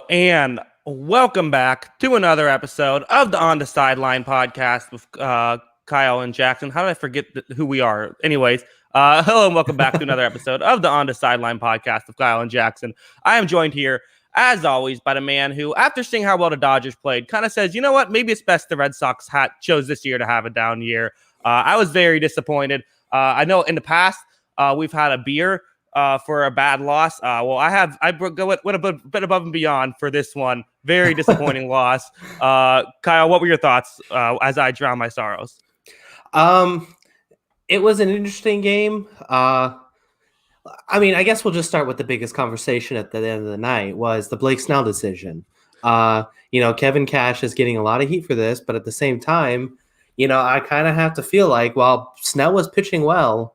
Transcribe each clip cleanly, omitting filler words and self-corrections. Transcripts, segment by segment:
And welcome back to another episode of the On the Sideline podcast with Kyle and Jackson. How did I forget who we are? Anyways, hello and welcome back to another episode of the On the Sideline podcast with Kyle and Jackson. I am joined here, as always, by the man who, after seeing how well the Dodgers played, kind of says, you know what, maybe it's best the Red Sox chose this year to have a down year. I was very disappointed. I know in the past we've had a beer for a bad loss. I went a bit above and beyond for this one. Very disappointing loss. Kyle, what were your thoughts as I drown my sorrows? It was an interesting game. I guess we'll just start with the biggest conversation at the end of the night was the Blake Snell decision. Kevin Cash is getting a lot of heat for this, but at the same time, I kind of have to feel like while Snell was pitching well,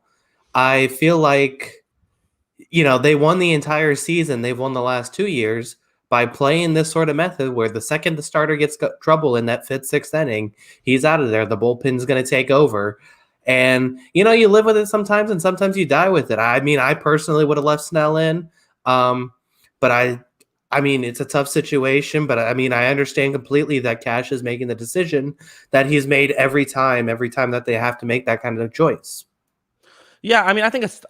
I feel like they won the entire season. They've won the last 2 years by playing this sort of method where the second the starter gets trouble in that fifth, sixth inning, he's out of there. The bullpen's going to take over. And, you live with it sometimes and sometimes you die with it. I personally would have left Snell in. But it's a tough situation. But, I understand completely that Cash is making the decision that he's made every time that they have to make that kind of choice. Yeah, I think it's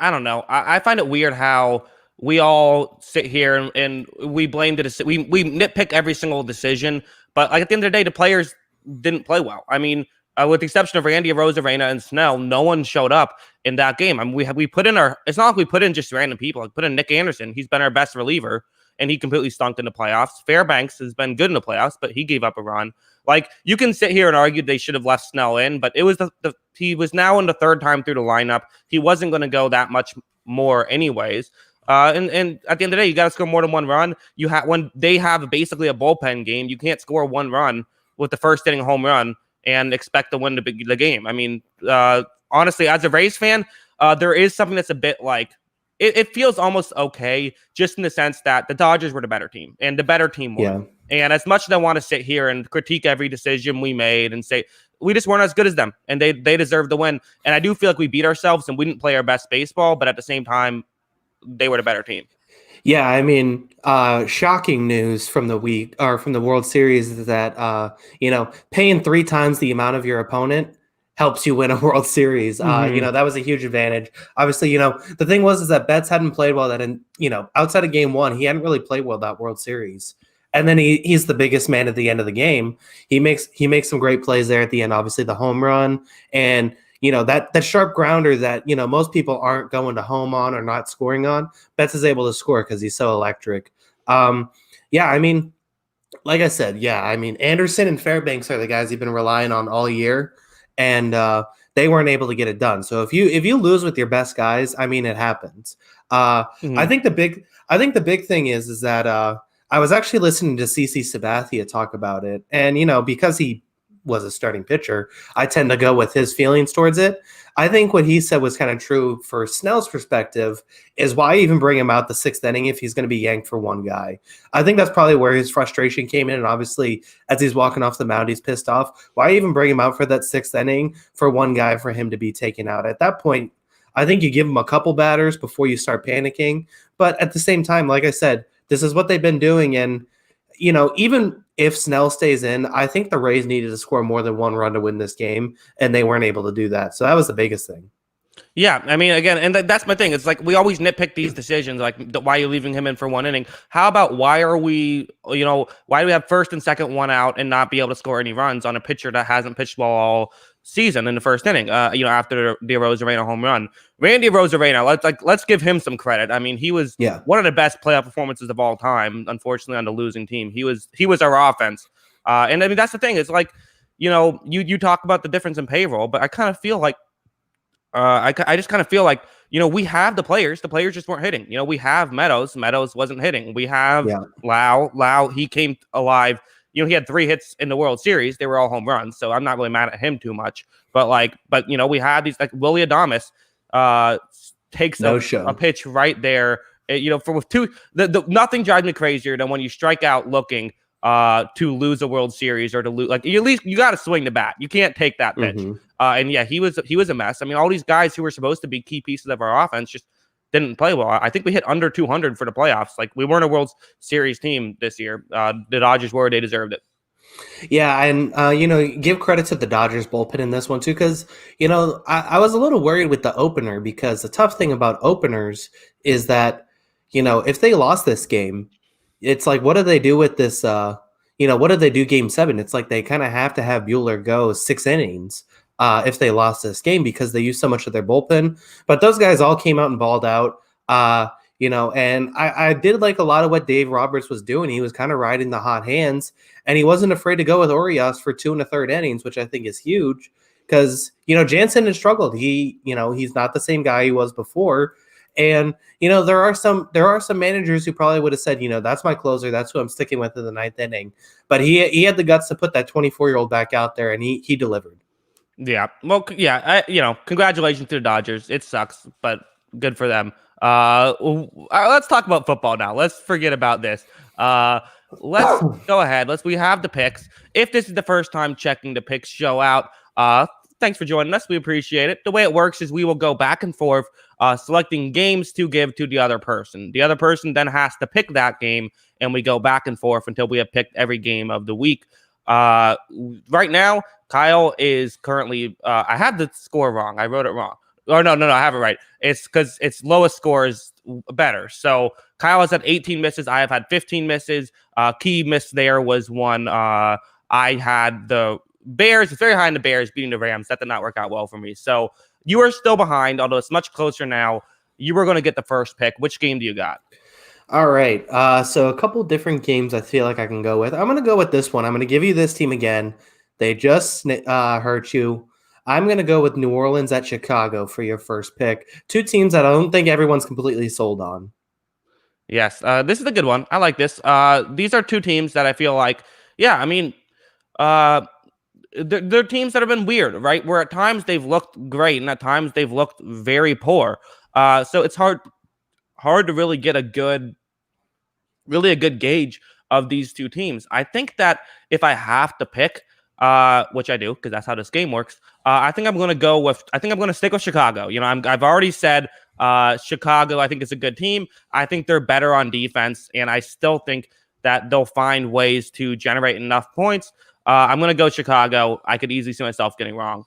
I don't know. I find it weird how we all sit here and we blame we nitpick every single decision, but at the end of the day, the players didn't play well. With the exception of Randy Arozarena and Snell, no one showed up in that game. We put in it's not like we put in just random people. Like put in Nick Anderson. He's been our best reliever, and he completely stunk in the playoffs. Fairbanks has been good in the playoffs, but he gave up a run. You can sit here and argue they should have left Snell in, but it was he was now in the third time through the lineup. He wasn't going to go that much more anyways. And at the end of the day, you got to score more than one run. When they have basically a bullpen game, you can't score one run with the first inning home run and expect to win the game. Honestly, as a Rays fan, there is something that's a bit like, it feels almost okay, just in the sense that the Dodgers were the better team, and the better team won. Yeah. And as much as I want to sit here and critique every decision we made and say, we just weren't as good as them, and they deserved the win. And I do feel like we beat ourselves and we didn't play our best baseball, but at the same time, they were the better team. Yeah, shocking news from the week or from the World Series is that paying 3 times the amount of your opponent helps you win a World Series. That was a huge advantage. Obviously, the thing was that Betts hadn't played well outside of game 1, he hadn't really played well that World Series. And then he's the biggest man at the end of the game. He makes some great plays there at the end, obviously the home run and that sharp grounder that, most people aren't going to home on or not scoring on. Betts is able to score because he's so electric. Like I said, Anderson and Fairbanks are the guys you've been relying on all year, and they weren't able to get it done. So if you lose with your best guys, it happens. I think the big thing is that I was actually listening to CC Sabathia talk about it, and because he was a starting pitcher, I tend to go with his feelings towards it. I think what he said was kind of true for Snell's perspective is why even bring him out the 6th inning if he's going to be yanked for one guy. I think that's probably where his frustration came in. And obviously, as he's walking off the mound, he's pissed off. Why even bring him out for that 6th inning for one guy for him to be taken out? At that point, I think you give him a couple batters before you start panicking. But at the same time, like I said, this is what they've been doing. And, even if Snell stays in, I think the Rays needed to score more than one run to win this game, and they weren't able to do that. So that was the biggest thing. Yeah, again, and that's my thing. It's like we always nitpick these decisions, like why are you leaving him in for one inning? How about why do we have first and second one out and not be able to score any runs on a pitcher that hasn't pitched well all season in the first inning? After the Arozarena home run, Randy Arozarena, let's give him some credit. He was one of the best playoff performances of all time. Unfortunately, on the losing team, he was our offense. And that's the thing. It's like you talk about the difference in payroll, but I kind of feel like. I just kind of feel like, we have the players just weren't hitting. We have Meadows wasn't hitting. We have Lau, he came alive. He had 3 hits in the World Series. They were all home runs, so I'm not really mad at him too much. But we had these, like Willie Adames takes a pitch right there. With 2, nothing drives me crazier than when you strike out looking to lose a World Series or to lose, at least you got to swing the bat. You can't take that pitch. Mm-hmm. He was a mess. All these guys who were supposed to be key pieces of our offense just didn't play well. I think we hit under 200 for the playoffs. Like, we weren't a World Series team this year. The Dodgers were. They deserved it. Yeah, and give credit to the Dodgers bullpen in this one too, because I was a little worried with the opener, because the tough thing about openers is that if they lost this game, it's like, what do they do with this? What do they do game 7? It's like they kind of have to have Buehler go 6 innings if they lost this game, because they use so much of their bullpen. But those guys all came out and balled out. And I did like a lot of what Dave Roberts was doing. He was kind of riding the hot hands, and he wasn't afraid to go with Urias for 2 1/3 innings, which I think is huge, because Jansen has struggled. He's not the same guy he was before. And there are some managers who probably would have said, that's my closer, that's who I'm sticking with in the 9th inning. But he had the guts to put that 24-year-old back out there, and he delivered. Yeah. Well, yeah. Congratulations to the Dodgers. It sucks, but good for them. Let's talk about football now. Let's forget about this. Let's go ahead. We have the picks. If this is the first time checking the picks show out, thanks for joining us. We appreciate it. The way it works is we will go back and forth, selecting games to give to the other person. The other person then has to pick that game, and we go back and forth until we have picked every game of the week. Right now, Kyle is currently, I had the score wrong. I wrote it wrong. Oh, no, I have it right. It's because its lowest score is better. So Kyle has had 18 misses. I have had 15 misses. Key miss there was one. I had the Bears. It's very high in the Bears beating the Rams. That did not work out well for me. So you are still behind, although it's much closer now. You were going to get the first pick. Which game do you got? All right. So a couple different games I feel like I can go with. I'm going to go with this one. I'm going to give you this team again. They just hurt you. I'm going to go with New Orleans at Chicago for your first pick. 2 teams that I don't think everyone's completely sold on. Yes, this is a good one. I like this. These are 2 teams that I feel like, they're teams that have been weird, right? Where at times they've looked great and at times they've looked very poor. So it's hard to really get a good gauge of these 2 teams. I think that if I have to pick, which I do, because that's how this game works. I think I'm going to stick with Chicago. I've already said Chicago, I think, is a good team. I think they're better on defense, and I still think that they'll find ways to generate enough points. I'm going to go Chicago. I could easily see myself getting wrong.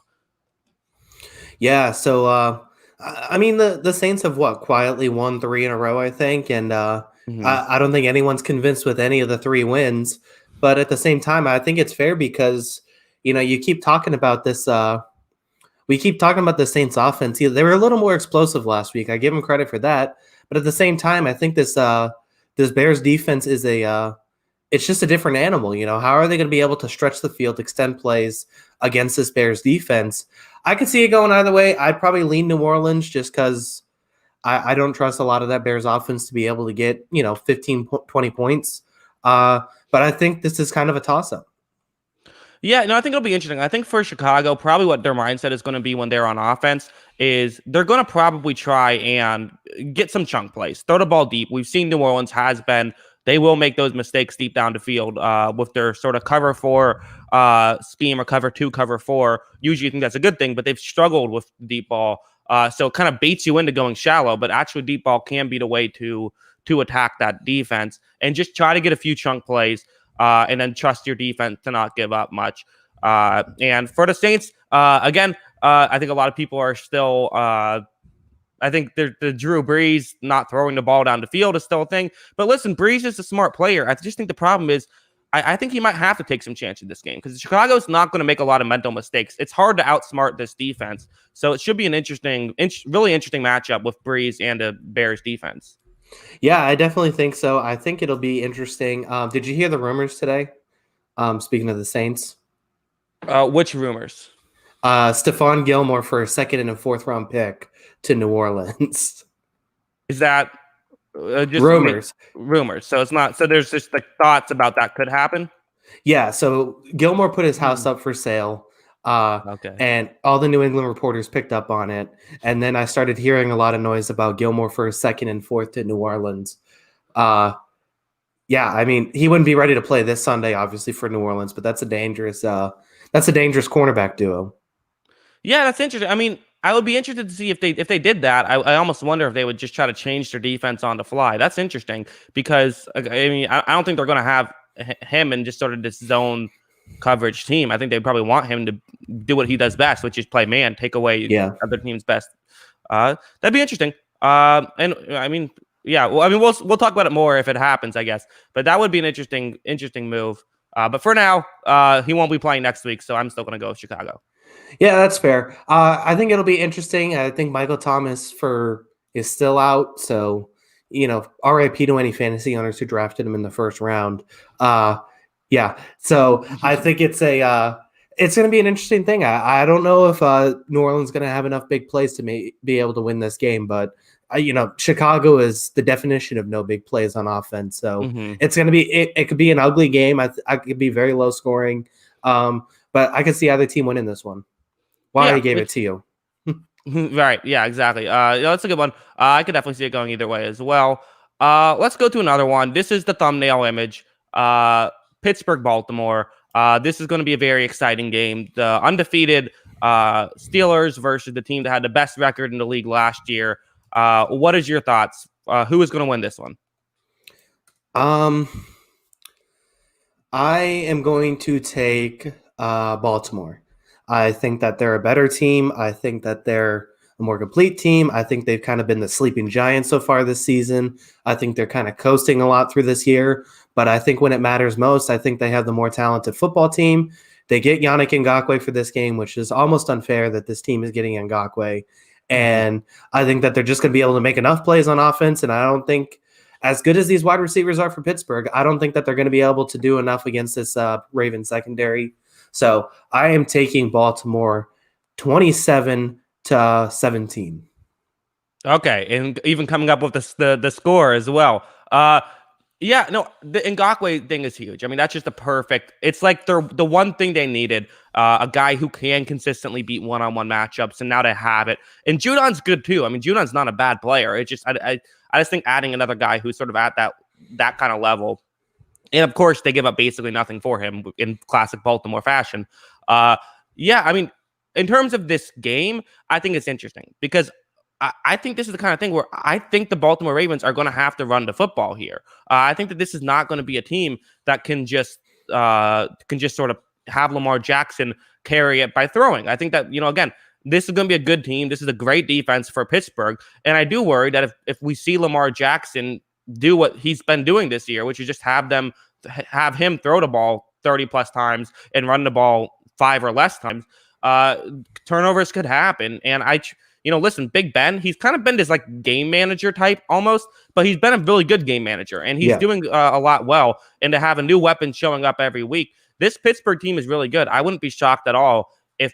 Yeah, so the Saints have quietly won 3 in a row, I think, and I don't think anyone's convinced with any of the 3 wins. But at the same time, I think it's fair because, you keep talking about this. We keep talking about the Saints offense. They were a little more explosive last week. I give them credit for that. But at the same time, I think this Bears defense is it's just a different animal. How are they going to be able to stretch the field, extend plays against this Bears defense? I could see it going either way. I'd probably lean New Orleans just because I don't trust a lot of that Bears offense to be able to get, 15, 20 points. But I think this is kind of a toss-up. Yeah, no, I think it'll be interesting. I think for Chicago, probably what their mindset is going to be when they're on offense is they're going to probably try and get some chunk plays, throw the ball deep. We've seen New Orleans they will make those mistakes deep down the field with their sort of cover 4 scheme or cover 2, cover 4. Usually you think that's a good thing, but they've struggled with deep ball. So it kind of baits you into going shallow, but actually deep ball can be the way to attack that defense and just try to get a few chunk plays. And then trust your defense to not give up much. And for the Saints, again, I think a lot of people are still. I think the Drew Brees not throwing the ball down the field is still a thing. But listen, Brees is a smart player. I just think the problem is, I think he might have to take some chance in this game because Chicago's not going to make a lot of mental mistakes. It's hard to outsmart this defense, so it should be an really interesting matchup with Brees and the Bears defense. Yeah, I definitely think so. I think it'll be interesting. Did you hear the rumors today? Speaking of the Saints. Which rumors? Stephon Gilmore for a 2nd and a 4th round pick to New Orleans. Is that just rumors? Rumors. So it's not. So there's just like thoughts about that could happen. Yeah. So Gilmore put his house up for sale. Okay. And all the New England reporters picked up on it. And then I started hearing a lot of noise about Gilmore for a 2nd and 4th to New Orleans. Yeah, I mean, he wouldn't be ready to play this Sunday, obviously, for New Orleans, but that's a dangerous cornerback duo. Yeah, that's interesting. I mean, I would be interested to see if they did that. I almost wonder if they would just try to change their defense on the fly. That's interesting because I mean I don't think they're going to have him in just sort of this zone coverage team. I think they probably want him to do what he does best, which is play man, take away other team's best. That'd be interesting. And I mean, yeah. Well, I mean, we'll talk about it more if it happens, I guess. But that would be an interesting move. But for now, he won't be playing next week, so I'm still going to go with Chicago. Yeah, that's fair. I think it'll be interesting. I think Michael Thomas is still out, so RIP to any fantasy owners who drafted him in the first round. Yeah, so I think it's going to be an interesting thing. I don't know if New Orleans is going to have enough big plays to be able to win this game, but Chicago is the definition of no big plays on offense. So it's going to be it could be an ugly game. I could be very low scoring, but I could see either team winning this one. Why I gave it to you. Right. Yeah, exactly. That's a good one. I could definitely see it going either way as well. Let's go to another one. This is the thumbnail image. Pittsburgh, Baltimore. This is going to be a very exciting game. The undefeated Steelers versus the team that had the best record in the league last year. What is your thoughts? Who is going to win this one? I am going to take Baltimore. I think that they're a better team. I think that they're a more complete team. I think they've kind of been the sleeping giants so far this season. I think they're kind of coasting a lot through this year. But I think when it matters most, I think they have the more talented football team. They get Yannick Ngakoue for this game, which is almost unfair that this team is getting Ngakoue. And I think that they're just going to be able to make enough plays on offense. And I don't think, as good as these wide receivers are for Pittsburgh, I don't think that they're going to be able to do enough against this Ravens secondary. So I am taking Baltimore 27-17. Okay, and even coming up with the score as well. Yeah, no, the Ngakoue thing is huge. I mean, that's just the perfect. It's like the one thing they needed, a guy who can consistently beat one-on-one matchups, and now they have it. And Judon's good too. I mean, Judon's not a bad player. It's just I just think adding another guy who's sort of at that kind of level. And of course, they give up basically nothing for him in classic Baltimore fashion. Yeah, I mean, in terms of this game, I think it's interesting because I think this is the kind of thing where I think the Baltimore Ravens are going to have to run the football here. I think that this is not going to be a team that can just sort of have Lamar Jackson carry it by throwing. I think that, again, this is going to be a good team. This is a great defense for Pittsburgh. And I do worry that if we see Lamar Jackson do what he's been doing this year, which is just have him throw the ball 30 plus times and run the ball 5 or less times, turnovers could happen. And listen, Big Ben, he's kind of been this like game manager type almost, but he's been a really good game manager and he's doing a lot well. And to have a new weapon showing up every week, this Pittsburgh team is really good. I wouldn't be shocked at all if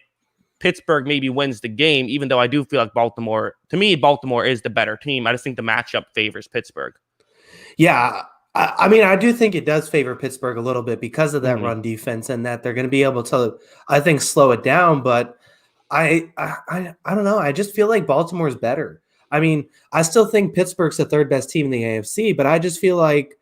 Pittsburgh maybe wins the game, even though I do feel like Baltimore is the better team. I just think the matchup favors Pittsburgh. Yeah, I mean, I do think it does favor Pittsburgh a little bit because of that run defense and that they're going to be able to, I think, slow it down. But I don't know. I just feel like Baltimore's better. I mean, I still think Pittsburgh's the third best team in the AFC, but I just feel like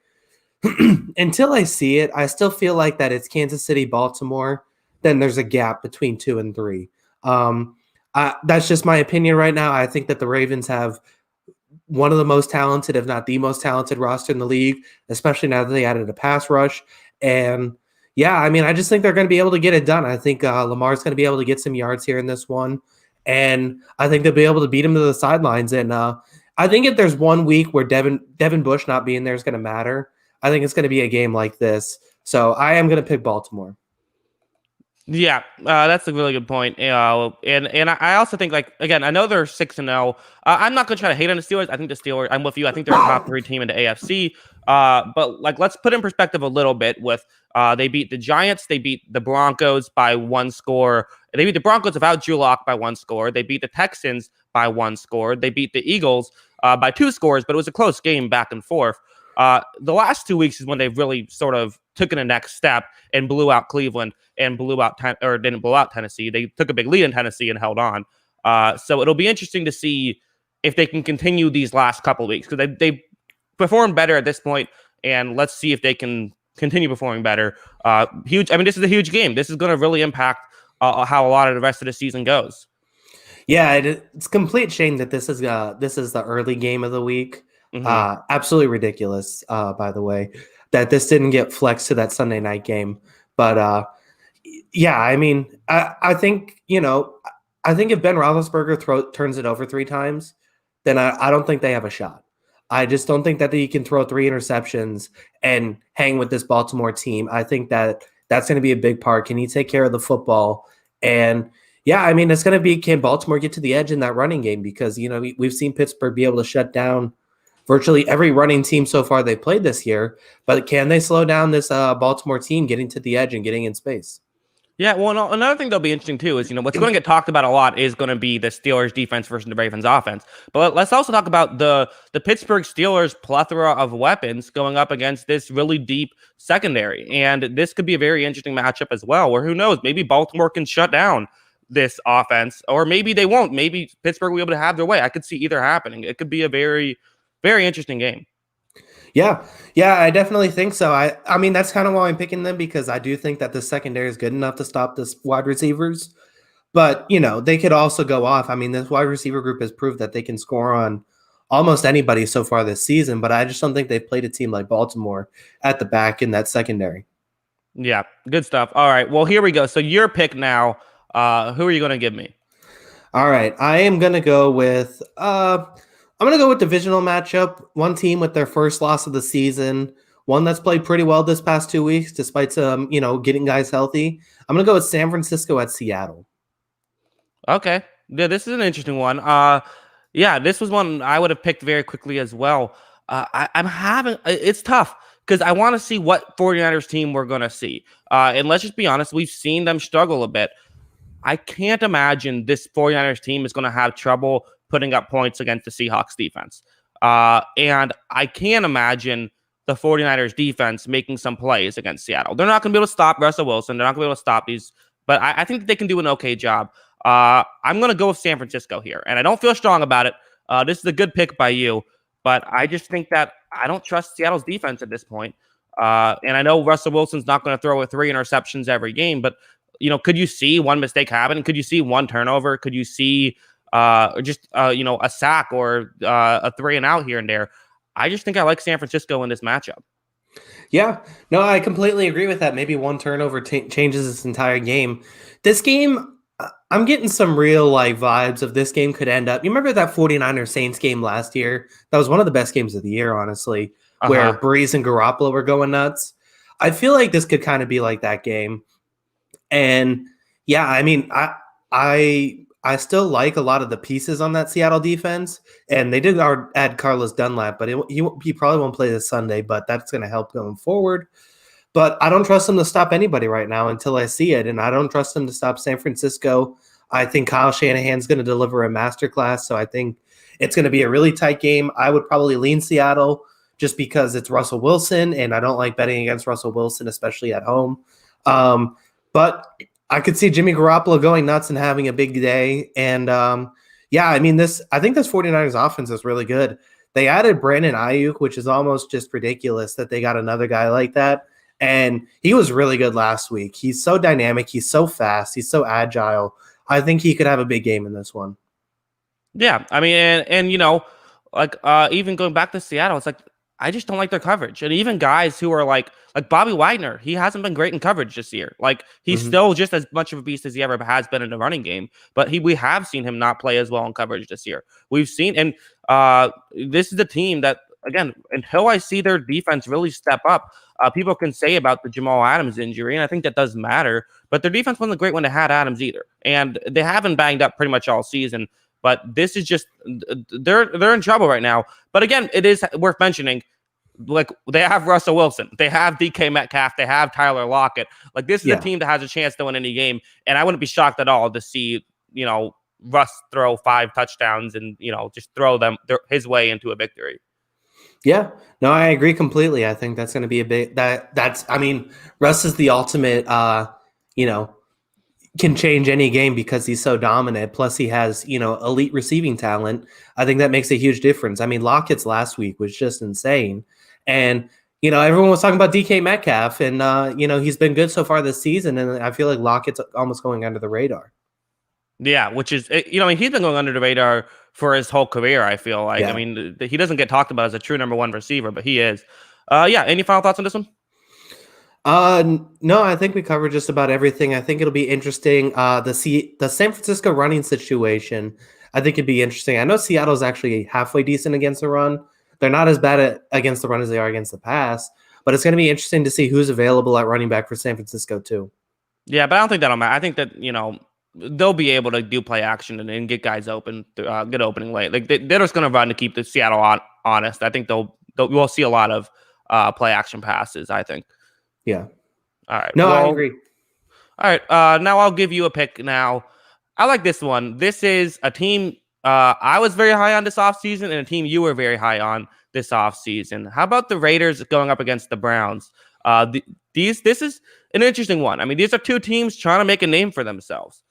until I see it, I still feel like that it's Kansas City, Baltimore. Then there's a gap between 2 and 3. That's just my opinion right now. I think that the Ravens have one of the most talented, if not the most talented roster in the league, especially now that they added a pass rush. And yeah, I mean, I just think they're going to be able to get it done. I think Lamar's going to be able to get some yards here in this one. And I think they'll be able to beat him to the sidelines. And I think if there's one week where Devin Bush not being there is going to matter, I think it's going to be a game like this. So I am going to pick Baltimore. Yeah, that's a really good point. And I also think, like, again, I know they're 6-0. I'm not going to try to hate on the Steelers. I think the Steelers, I'm with you. I think they're a top 3 team in the AFC. But like, let's put in perspective a little bit with they beat the Giants. They beat the Broncos by 1 score. They beat the Broncos without Drew Lock by 1 score. They beat the Texans by 1 score. They beat the Eagles by 2 scores, but it was a close game back and forth. The last 2 weeks is when they've really sort of taken a next step and blew out Cleveland and didn't blow out Tennessee. They took a big lead in Tennessee and held on. So it'll be interesting to see if they can continue these last couple of weeks because they performed better at this point, and let's see if they can continue performing better. Huge. I mean, this is a huge game. This is going to really impact how a lot of the rest of the season goes. Yeah, it's a complete shame that this is the early game of the week. Hmm. Absolutely ridiculous, by the way, that this didn't get flexed to that Sunday night game. But yeah, I mean, I think I think if Ben Roethlisberger turns it over three times, then I don't think they have a shot. I just don't think that he can throw three interceptions and hang with this Baltimore team. I think that that's going to be a big part. Can he take care of the football? And yeah, I mean, it's going to be, can Baltimore get to the edge in that running game? Because we've seen Pittsburgh be able to shut down virtually every running team so far they played this year. But can they slow down this Baltimore team getting to the edge and getting in space? Yeah, well, another thing that'll be interesting too is what's going to get talked about a lot is going to be the Steelers defense versus the Ravens offense. But let's also talk about the Pittsburgh Steelers plethora of weapons going up against this really deep secondary, and this could be a very interesting matchup as well. Where who knows, maybe Baltimore can shut down this offense, or maybe they won't. Maybe Pittsburgh will be able to have their way. I could see either happening. It could be a very, very interesting game. Yeah, yeah, I definitely think so. I mean, that's kind of why I'm picking them, because I do think that the secondary is good enough to stop this wide receivers. But they could also go off. I mean, this wide receiver group has proved that they can score on almost anybody so far this season. But I just don't think they've played a team like Baltimore at the back in that secondary. Yeah, good stuff. All right, well, here we go. So your pick now. Who are you going to give me? All right, I am gonna go with I'm gonna go with divisional matchup. One team with their first loss of the season, one that's played pretty well this past 2 weeks, despite some getting guys healthy. I'm gonna go with San Francisco at Seattle. Okay. Yeah, this is an interesting one. Yeah, this was one I would have picked very quickly as well. I'm having it's tough because I want to see what 49ers team we're going to see. And let's just be honest, we've seen them struggle a bit. I can't imagine this 49ers team is going to have trouble putting up points against the Seahawks defense. And I can't imagine the 49ers defense making some plays against Seattle. They're not going to be able to stop Russell Wilson. They're not going to be able to stop these, but I think they can do an okay job. I'm going to go with San Francisco here, and I don't feel strong about it. This is a good pick by you, but I just think that I don't trust Seattle's defense at this point. And I know Russell Wilson's not going to throw with 3 interceptions every game, but could you see one mistake happen? Could you see one turnover? Could you see a sack or a 3 and out here and there? I just think I like San Francisco in this matchup. Yeah, no, I completely agree with that. Maybe one turnover changes this entire game. This game, I'm getting some real vibes of this game could end up. You remember that 49ers Saints game last year? That was one of the best games of the year, honestly, where Breeze and Garoppolo were going nuts. I feel like this could kind of be like that game. And yeah, I mean, I still like a lot of the pieces on that Seattle defense, and they did add Carlos Dunlap, but he probably won't play this Sunday, but that's going to help going forward. But I don't trust him to stop anybody right now until I see it, and I don't trust him to stop San Francisco. I think Kyle Shanahan's going to deliver a masterclass, so I think it's going to be a really tight game. I would probably lean Seattle just because it's Russell Wilson, and I don't like betting against Russell Wilson, especially at home. But I could see Jimmy Garoppolo going nuts and having a big day. And yeah, I mean, I think this 49ers offense is really good. They added Brandon Ayuk, which is almost just ridiculous that they got another guy like that. And he was really good last week. He's so dynamic. He's so fast. He's so agile. I think he could have a big game in this one. Yeah, I mean, and even going back to Seattle, it's like I just don't like their coverage. And even guys who are like Bobby Wagner, he hasn't been great in coverage this year. Like he's still just as much of a beast as he ever has been in the running game, but we have seen him not play as well in coverage this year. We've seen, and this is the team that, again, until I see their defense really step up, people can say about the Jamal Adams injury, and I think that does matter, but their defense wasn't great when they had Adams either. And they haven't banged up pretty much all season. But this is just they're in trouble right now. But again, it is worth mentioning, like they have Russell Wilson, they have DK Metcalf, they have Tyler Lockett. Like this is a team that has a chance to win any game, and I wouldn't be shocked at all to see Russ throw 5 touchdowns and just throw them his way into a victory. Yeah, no, I agree completely. I think that's going to be a big that's. I mean, Russ is the ultimate. Can change any game because he's so dominant. Plus, he has elite receiving talent. I think that makes a huge difference. I mean, Lockett's last week was just insane, and everyone was talking about DK Metcalf, and he's been good so far this season, and I feel like Lockett's almost going under the radar. Yeah, which is, I mean, he's been going under the radar for his whole career, I feel like. I Yeah. mean, he doesn't get talked about as a true number one receiver, but he is. Yeah, any final thoughts on this one? No, I think we covered just about everything. I think it'll be interesting. The San Francisco running situation, I think it'd be interesting. I know Seattle's actually halfway decent against the run. They're not as bad against the run as they are against the pass, but it's going to be interesting to see who's available at running back for San Francisco too. Yeah, but I don't think that'll matter. I think that, they'll be able to do play action and get guys open, get opening late. Like they're just going to run to keep the Seattle honest. I think we'll see a lot of play action passes, I think. Yeah. All right. No, well, I agree. All right. Now I'll give you a pick now. I like this one. This is a team I was very high on this offseason and a team you were very high on this offseason. How about the Raiders going up against the Browns? This is an interesting one. I mean, these are two teams trying to make a name for themselves.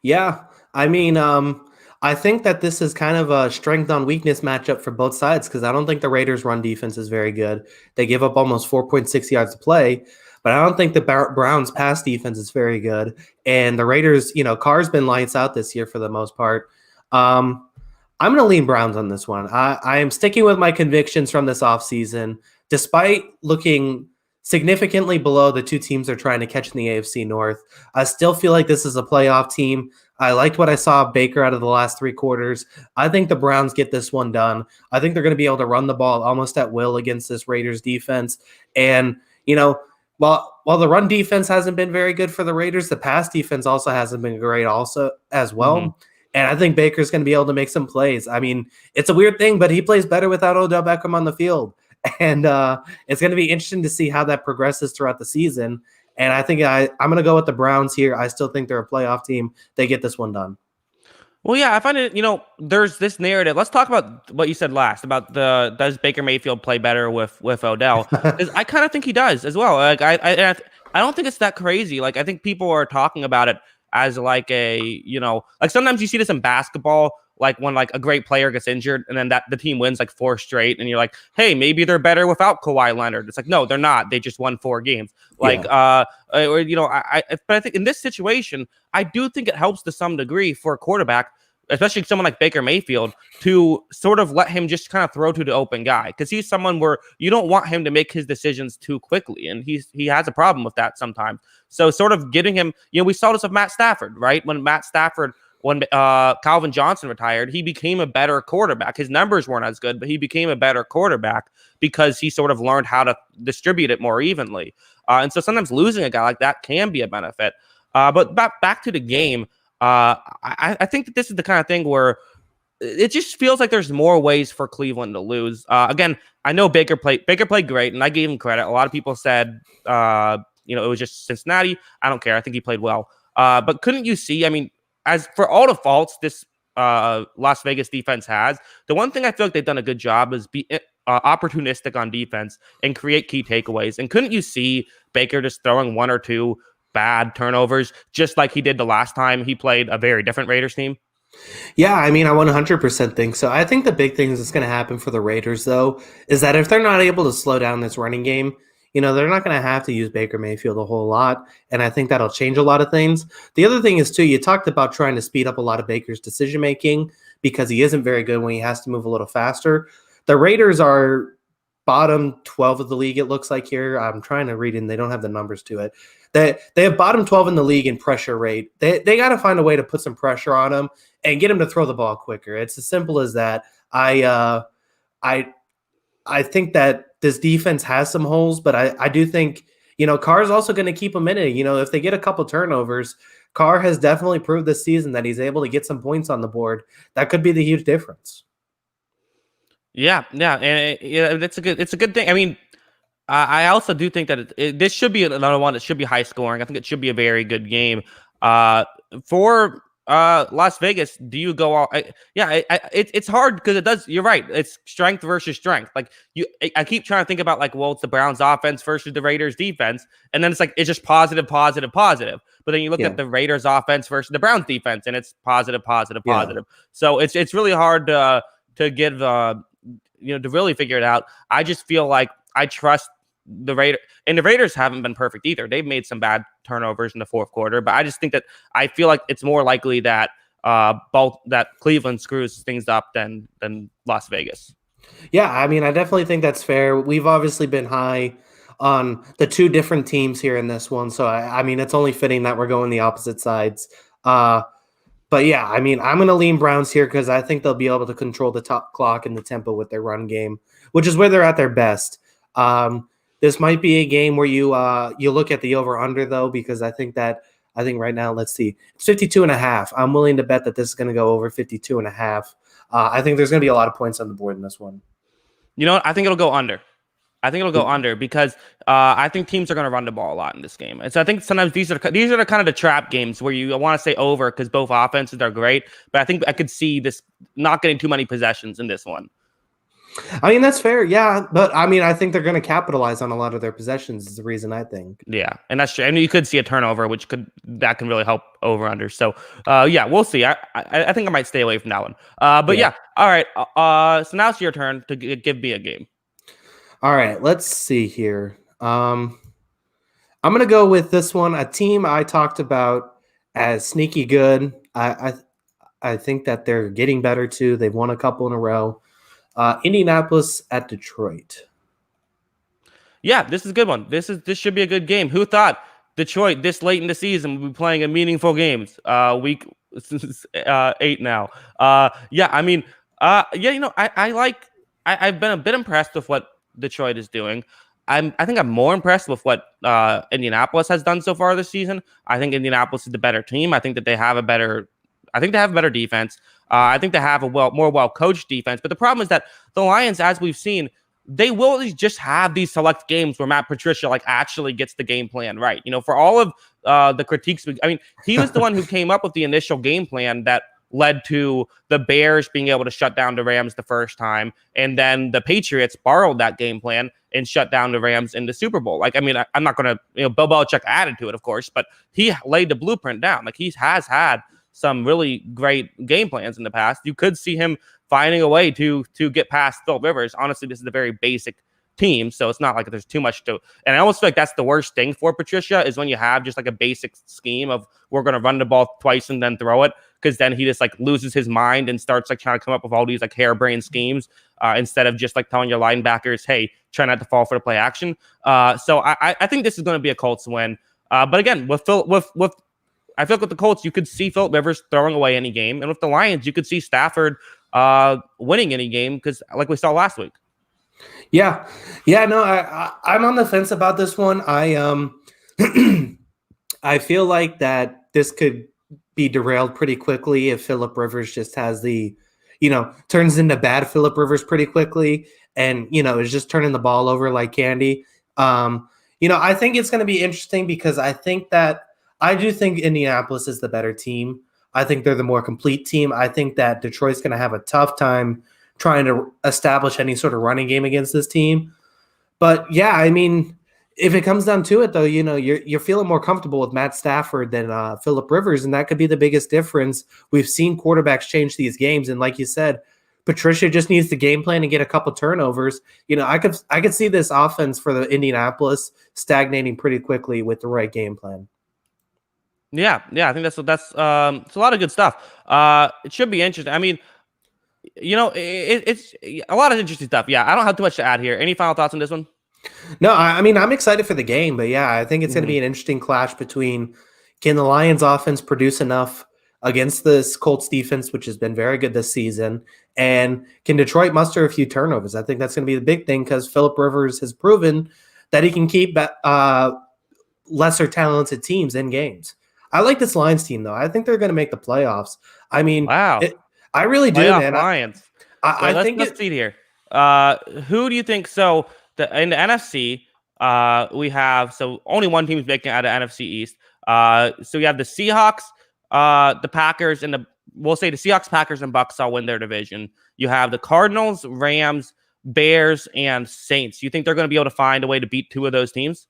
Yeah. I mean, I think that this is kind of a strength on weakness matchup for both sides because I don't think the Raiders' run defense is very good. They give up almost 4.6 yards to play, but I don't think the Browns' pass defense is very good. And the Raiders, Carr's been lights out this year for the most part. I'm going to lean Browns on this one. I am sticking with my convictions from this offseason, despite looking significantly below the two teams they're trying to catch in the AFC North. I still feel like this is a playoff team. I liked what I saw of Baker out of the last three quarters. I think the Browns get this one done. I think they're going to be able to run the ball almost at will against this Raiders defense. And, while the run defense hasn't been very good for the Raiders, the pass defense also hasn't been great as well. Mm-hmm. And I think Baker's going to be able to make some plays. I mean, it's a weird thing, but he plays better without Odell Beckham on the field. And it's going to be interesting to see how that progresses throughout the season. And I think I'm going to go with the Browns here. I still think they're a playoff team. They get this one done. Well, yeah, I find it, there's this narrative. Let's talk about what you said last about does Baker Mayfield play better with Odell? Because I kind of think he does as well. Like I don't think it's that crazy. Like I think people are talking about it as like like sometimes you see this in basketball, like when like a great player gets injured and then that the team wins like 4 straight and you're like, hey, maybe they're better without Kawhi Leonard. It's like, no, they're not. They just won 4 games. Like, but I think in this situation, I do think it helps to some degree for a quarterback, especially someone like Baker Mayfield, to sort of let him just kind of throw to the open guy. Because he's someone where you don't want him to make his decisions too quickly. And he has a problem with that sometimes. So sort of getting him, we saw this with Matt Stafford, right? When Calvin Johnson retired, he became a better quarterback. His numbers weren't as good, but he became a better quarterback because he sort of learned how to distribute it more evenly. And so sometimes losing a guy like that can be a benefit. But back to the game, I think that this is the kind of thing where it just feels like there's more ways for Cleveland to lose. Again, I know Baker played great, and I gave him credit. A lot of people said, it was just Cincinnati. I don't care. I think he played well. But couldn't you see? I mean, as for all the faults this Las Vegas defense has, the one thing I feel like they've done a good job is be opportunistic on defense and create key takeaways. And couldn't you see Baker just throwing 1 or 2 bad turnovers, just like he did the last time he played a very different Raiders team? Yeah, I mean, I 100% think so. I think the big thing that's going to happen for the Raiders, though, is that if they're not able to slow down this running game, they're not going to have to use Baker Mayfield a whole lot, and I think that'll change a lot of things. The other thing is, too, you talked about trying to speed up a lot of Baker's decision-making because he isn't very good when he has to move a little faster. The Raiders are bottom 12 of the league, it looks like here. I'm trying to read, and they don't have the numbers to it. They have bottom 12 in the league in pressure rate. They got to find a way to put some pressure on him and get him to throw the ball quicker. It's as simple as that. I think that this defense has some holes, but I do think, Carr's also going to keep them in it. If they get a couple turnovers, Carr has definitely proved this season that he's able to get some points on the board. That could be the huge difference. Yeah, and it's a good thing. I mean, I also do think that this should be another one that should be high scoring. I think it should be a very good game. For Las Vegas, do you go all? It's hard because it does. You're right. It's strength versus strength. Like I keep trying to think about like, well, it's the Browns offense versus the Raiders defense, and then it's like it's just positive. But then you look at the Raiders offense versus the Browns defense, and it's positive. So it's really hard to give to really figure it out. I just feel like I trust the Raiders haven't been perfect either. They've made some bad turnovers in the fourth quarter, but I just think that I feel like it's more likely that that Cleveland screws things up than Las Vegas. Yeah, I mean, I definitely think that's fair. We've obviously been high on the two different teams here in this one, so I mean, it's only fitting that we're going the opposite sides. But yeah, I mean, I'm going to lean Browns here because I think they'll be able to control the top clock and the tempo with their run game, which is where they're at their best. This might be a game where you look at the over-under, though, because I think right now, let's see, it's 52.5. I'm willing to bet that this is going to go over 52.5. I think there's going to be a lot of points on the board in this one. You know what? I think it'll go under. I think it'll go under because I think teams are going to run the ball a lot in this game. And so I think sometimes these are the kind of the trap games where you want to say over because both offenses are great. But I think I could see this not getting too many possessions in this one. I mean, that's fair. Yeah. But I mean, I think they're going to capitalize on a lot of their possessions is the reason I think. Yeah. And that's true. I mean, you could see a turnover, that can really help over under. So, yeah, we'll see. I think I might stay away from that one. But yeah. All right. So now it's your turn to give me a game. All right. Let's see here. I'm going to go with this one. A team I talked about as sneaky good. I think that they're getting better too. They've won a couple in a row. Indianapolis at Detroit. Yeah, this is a good one. This should be a good game. Who thought Detroit this late in the season would be playing a meaningful games? Week 8 now. Yeah, I mean, yeah, you know, I've been a bit impressed with what Detroit is doing. I think I'm more impressed with what Indianapolis has done so far this season. I think Indianapolis is the better team. I think that they have a better defense. I think they have a more well-coached defense. But the problem is that the Lions, as we've seen, they will just have these select games where Matt Patricia actually gets the game plan right. You know, for all of the critiques, I mean, he was the one who came up with the initial game plan that led to the Bears being able to shut down the Rams the first time, and then the Patriots borrowed that game plan and shut down the Rams in the Super Bowl. I mean, I'm not going to, Bill Belichick added to it, of course, but he laid the blueprint down. He has had some really great game plans in the past. You could see him finding a way to get past Philip Rivers. Honestly, this is a very basic team, so it's not like there's too much to. And I almost feel like that's the worst thing for Patricia is when you have just a basic scheme of we're going to run the ball twice and then throw it, because then he just loses his mind and starts trying to come up with all these harebrained schemes instead of just telling your linebackers, hey, try not to fall for the play action. So I think this is going to be a Colts win. But again, I feel like with the Colts, you could see Philip Rivers throwing away any game. And with the Lions, you could see Stafford winning any game because like we saw last week. Yeah. No, I'm on the fence about this one. I feel like that this could be derailed pretty quickly if Philip Rivers just has turns into bad Philip Rivers pretty quickly and, is just turning the ball over like candy. I think it's going to be interesting because I do think Indianapolis is the better team. I think they're the more complete team. I think that Detroit's going to have a tough time trying to establish any sort of running game against this team. But yeah, I mean, if it comes down to it, though, you're feeling more comfortable with Matt Stafford than Philip Rivers, and that could be the biggest difference. We've seen quarterbacks change these games, and like you said, Patricia just needs to game plan and get a couple turnovers. I could see this offense for the Indianapolis stagnating pretty quickly with the right game plan. Yeah, I think that's it's a lot of good stuff. It should be interesting. I mean, it's a lot of interesting stuff. Yeah, I don't have too much to add here. Any final thoughts on this one? No, I mean, I'm excited for the game, but yeah, I think it's going to be an interesting clash between can the Lions offense produce enough against this Colts defense, which has been very good this season, and can Detroit muster a few turnovers? I think that's going to be the big thing because Philip Rivers has proven that he can keep lesser talented teams in games. I like this Lions team, though. I think they're going to make the playoffs. I mean, wow. I really do, man. Lions. Let's see here. Who do you think? So in the NFC, we have only one team is making it out of NFC East. So we have the Seahawks, the Packers, and we'll say the Seahawks, Packers, and Bucs all win their division. You have the Cardinals, Rams, Bears, and Saints. You think they're going to be able to find a way to beat two of those teams?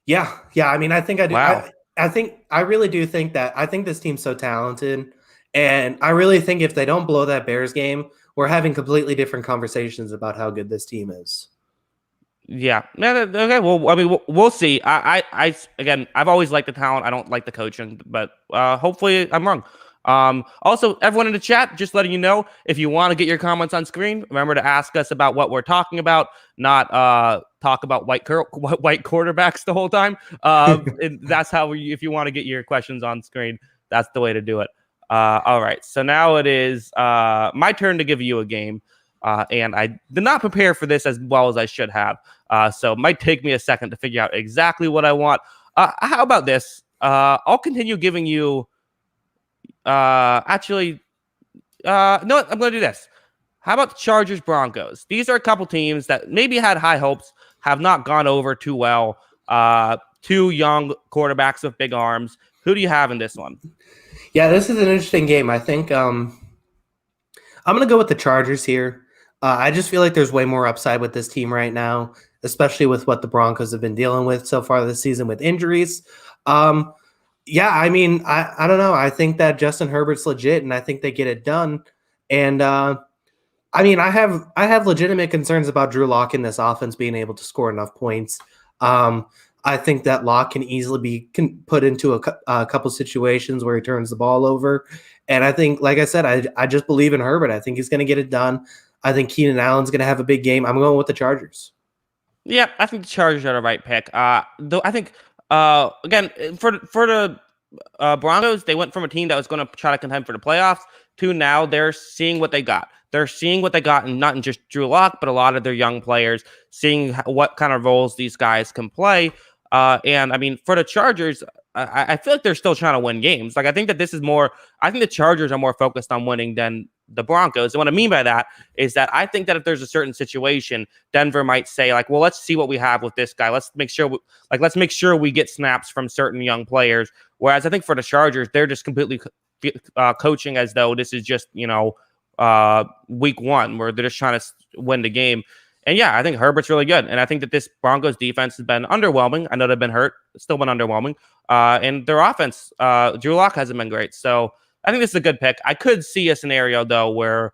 Yeah. I mean, I think I do. Wow. I really do think that. I think this team's so talented, and I really think if they don't blow that Bears game, we're having completely different conversations about how good this team is. Yeah. Okay. Well, I mean, we'll see. Again, I've always liked the talent. I don't like the coaching, but hopefully I'm wrong. Also, everyone in the chat, just letting you know, if you want to get your comments on screen, remember to ask us about what we're talking about, not talk about white quarterbacks the whole time. That's how if you want to get your questions on screen, that's the way to do it. All right. So now it is my turn to give you a game. And I did not prepare for this as well as I should have. So it might take me a second to figure out exactly what I want. How about this? I'll continue giving you. No, I'm going to do this. How about the Chargers Broncos? These are a couple teams that maybe had high hopes, have not gone over too well. Two young quarterbacks with big arms. Who do you have in this one? Yeah, this is an interesting game. I think I'm going to go with the Chargers here. I just feel like there's way more upside with this team right now, especially with what the Broncos have been dealing with so far this season with injuries. Yeah, I mean, I don't know. I think that Justin Herbert's legit, and I think they get it done. And I mean, I have legitimate concerns about Drew Lock in this offense being able to score enough points. I think that Lock can easily be put into a couple situations where he turns the ball over. And I think, like I said, I just believe in Herbert. I think he's going to get it done. I think Keenan Allen's going to have a big game. I'm going with the Chargers. Yeah, I think the Chargers are the right pick. Though I think again for the Broncos, they went from a team that was going to try to contend for the playoffs to now they're seeing what they got. They're seeing what they got, and not in just Drew Lock, but a lot of their young players, seeing what kind of roles these guys can play. And I mean, for the Chargers, I feel like they're still trying to win games. Like I think that this is more. I think the Chargers are more focused on winning than the Broncos. And what I mean by that is that I think that if there's a certain situation, Denver might say like, well, let's see what we have with this guy. Let's make sure we get snaps from certain young players. Whereas I think for the Chargers, they're just completely coaching as though this is just, week one where they're just trying to win the game. And yeah, I think Herbert's really good. And I think that this Broncos defense has been underwhelming. I know they've been hurt, still been underwhelming. And their offense, Drew Lock hasn't been great. So I think this is a good pick. I could see a scenario, though, where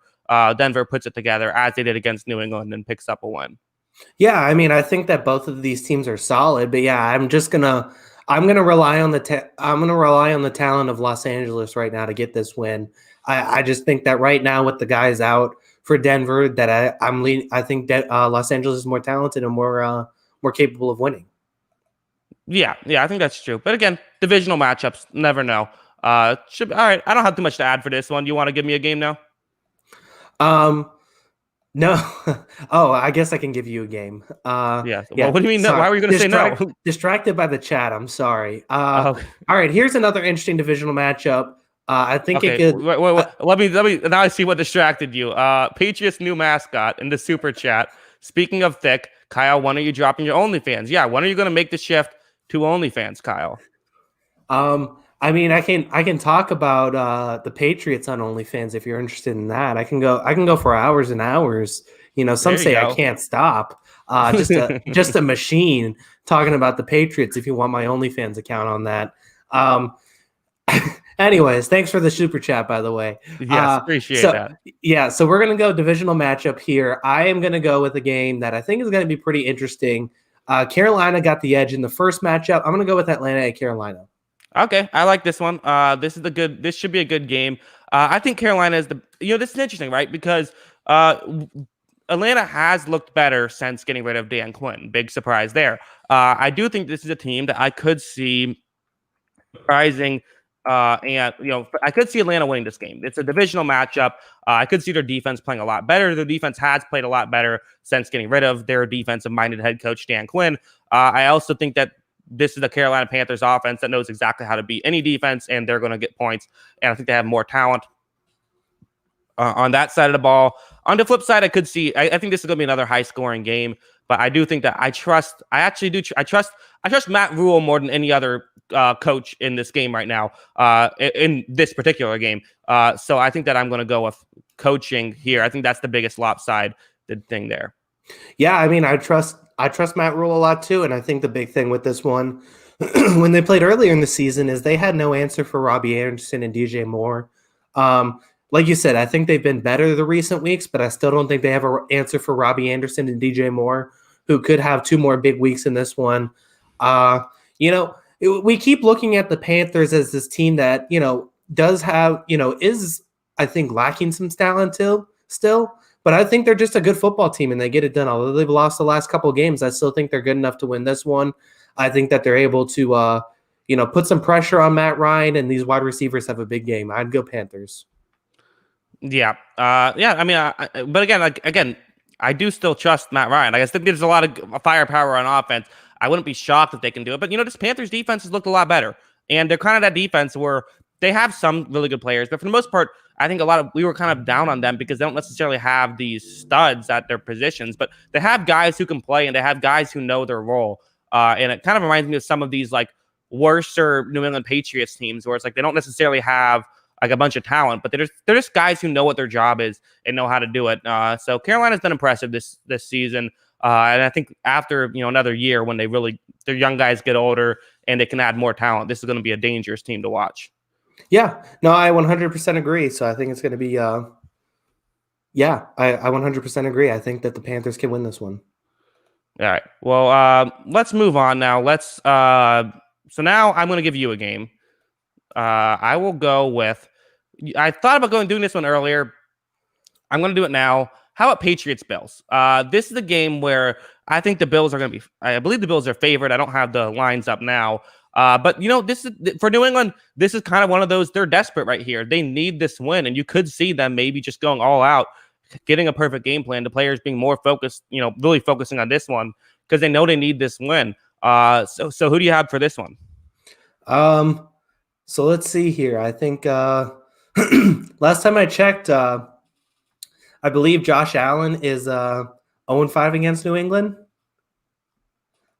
Denver puts it together as they did against New England and picks up a win. Yeah, I mean, I think that both of these teams are solid, but yeah, I'm gonna rely on the talent of Los Angeles right now to get this win. I just think that right now with the guys out for Denver, that I think that Los Angeles is more talented and more capable of winning. Yeah, I think that's true. But again, divisional matchups, never know. All right. I don't have too much to add for this one. You want to give me a game now? No. Oh, I guess I can give you a game. Yeah. Well, what do you mean? No? Why were you going to say no? Distracted by the chat. I'm sorry. All right. Here's another interesting divisional matchup. I think it could. Wait. Let me. Now I see what distracted you. Patriots' new mascot in the super chat. Speaking of thick, Kyle, when are you dropping your OnlyFans? Yeah. When are you going to make the shift to OnlyFans, Kyle? I mean, I can talk about the Patriots on OnlyFans if you're interested in that. I can go for hours and hours. Some say I can't stop. Just a machine talking about the Patriots. If you want my OnlyFans account on that. Anyways, thanks for the super chat, by the way. Yes, appreciate that. Yeah, so we're gonna go divisional matchup here. I am gonna go with a game that I think is gonna be pretty interesting. Carolina got the edge in the first matchup. I'm gonna go with Atlanta at Carolina. Okay, I like this one. This should be a good game. I think Carolina is this is interesting, right? Because Atlanta has looked better since getting rid of Dan Quinn. Big surprise there. I do think this is a team that I could see surprising. I could see Atlanta winning this game. It's a divisional matchup. I could see their defense playing a lot better. Their defense has played a lot better since getting rid of their defensive-minded head coach, Dan Quinn. I also think that this is the Carolina Panthers offense that knows exactly how to beat any defense, and they're going to get points. And I think they have more talent on that side of the ball. On the flip side, I think this is going to be another high-scoring game. But I do think that I trust Matt Rule more than any other coach in this game right now, in this particular game. So I think that I'm going to go with coaching here. I think that's the biggest lopsided thing there. Yeah, I mean, I trust Matt Rule a lot too, and I think the big thing with this one, when they played earlier in the season, is they had no answer for Robbie Anderson and DJ Moore. Like you said, I think they've been better the recent weeks, but I still don't think they have an answer for Robbie Anderson and DJ Moore, who could have 2 more big weeks in this one. We keep looking at the Panthers as this team that, does have, is, I think, lacking some talent still. But I think they're just a good football team and they get it done. Although they've lost the last couple of games, I still think they're good enough to win this one. I think that they're able to, put some pressure on Matt Ryan, and these wide receivers have a big game. I'd go Panthers. Yeah. I mean, but again, I do still trust Matt Ryan. I think there's a lot of firepower on offense. I wouldn't be shocked if they can do it. But, this Panthers defense has looked a lot better. And they're kind of that defense where they have some really good players. But for the most part, I think we were kind of down on them because they don't necessarily have these studs at their positions. But they have guys who can play and they have guys who know their role. And it kind of reminds me of some of these like worser New England Patriots teams where it's like they don't necessarily have like a bunch of talent, but they're just guys who know what their job is and know how to do it. So Carolina's been impressive this season. And I think after, another year when their young guys get older and they can add more talent, this is going to be a dangerous team to watch. Yeah, no, I 100% agree. So I think it's going to be, I 100% agree. I think that the Panthers can win this one. All right. Well, let's move on now. So now I'm going to give you a game. I will go with, I thought about doing this one earlier. I'm going to do it now. How about Patriots Bills? This is a game where I think the Bills are going to be, I believe the Bills are favored. I don't have the lines up now. But this is for New England. This is kind of one of those, they're desperate right here. They need this win, and you could see them maybe just going all out, getting a perfect game plan. The players being more focused, really focusing on this one because they know they need this win. So who do you have for this one? So let's see here. I think last time I checked, I believe Josh Allen is 0-5 against New England.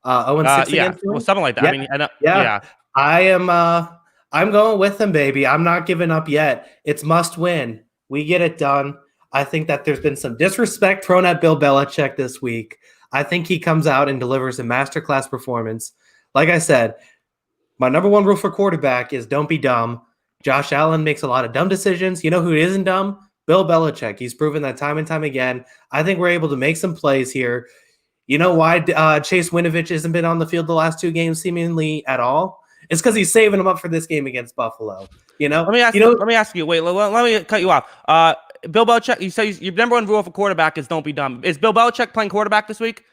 0-6 against New England. Well, something like that. Yeah. I mean, yeah. I am. I'm going with him, baby. I'm not giving up yet. It's must win. We get it done. I think that there's been some disrespect thrown at Bill Belichick this week. I think he comes out and delivers a masterclass performance. Like I said, my number one rule for quarterback is don't be dumb. Josh Allen makes a lot of dumb decisions. You know who isn't dumb? Bill Belichick. He's proven that time and time again. I think we're able to make some plays here. You know why Chase Winovich hasn't been on the field the last 2 games seemingly at all? It's because he's saving them up for this game against Buffalo. Let me ask you. Wait, let me cut you off. Bill Belichick. You say your number one rule for quarterback is don't be dumb. Is Bill Belichick playing quarterback this week?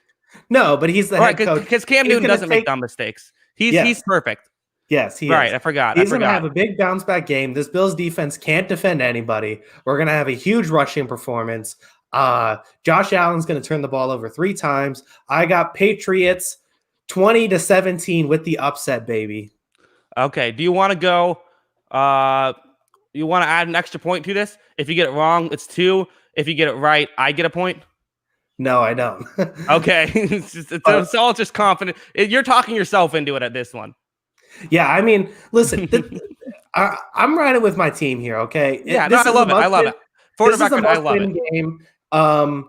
No, but he's the head coach. Because Cam Newton doesn't make dumb mistakes. He's perfect. Yes, he right, is. I forgot. He's going to have a big bounce back game. This Bills defense can't defend anybody. We're going to have a huge rushing performance. Josh Allen's going to turn the ball over 3 times. I got Patriots 20-17 with the upset, baby. Okay. Do you want to go? You want to add an extra point to this? If you get it wrong, it's 2. If you get it right, I get a point. No, I don't. Okay. It's all just confident. You're talking yourself into it at this one. Yeah, I mean, listen, I'm riding with my team here, okay? Yeah, I love it. For the record, I love it. Game.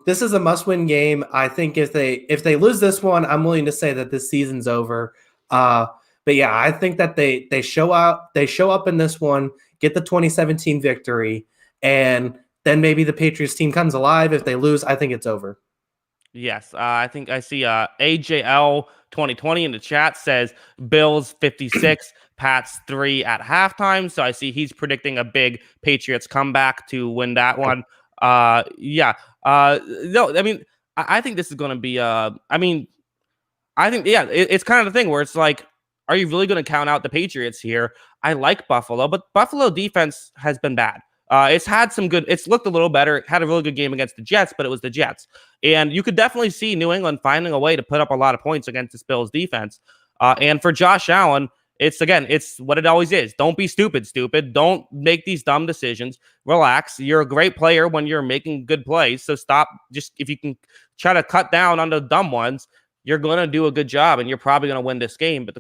This is a must-win game. I think if they lose this one, I'm willing to say that this season's over. But yeah, I think that they show up in this one, get the 2017 victory, and then maybe the Patriots team comes alive. If they lose, I think it's over. Yes, I think I see AJL 2020 in the chat says Bills 56, Pats 3 at halftime. So I see he's predicting a big Patriots comeback to win that one. No, I mean, I think this is going to be, it's kind of the thing where it's like, are you really going to count out the Patriots here? I like Buffalo, but Buffalo defense has been bad. It's looked a little better. It had a really good game against the Jets, but it was the Jets. And you could definitely see New England finding a way to put up a lot of points against this Bills defense. And for Josh Allen, it's what it always is. Don't be stupid. Don't make these dumb decisions. Relax. You're a great player when you're making good plays. So stop. Just if you can try to cut down on the dumb ones, you're going to do a good job and you're probably going to win this game. But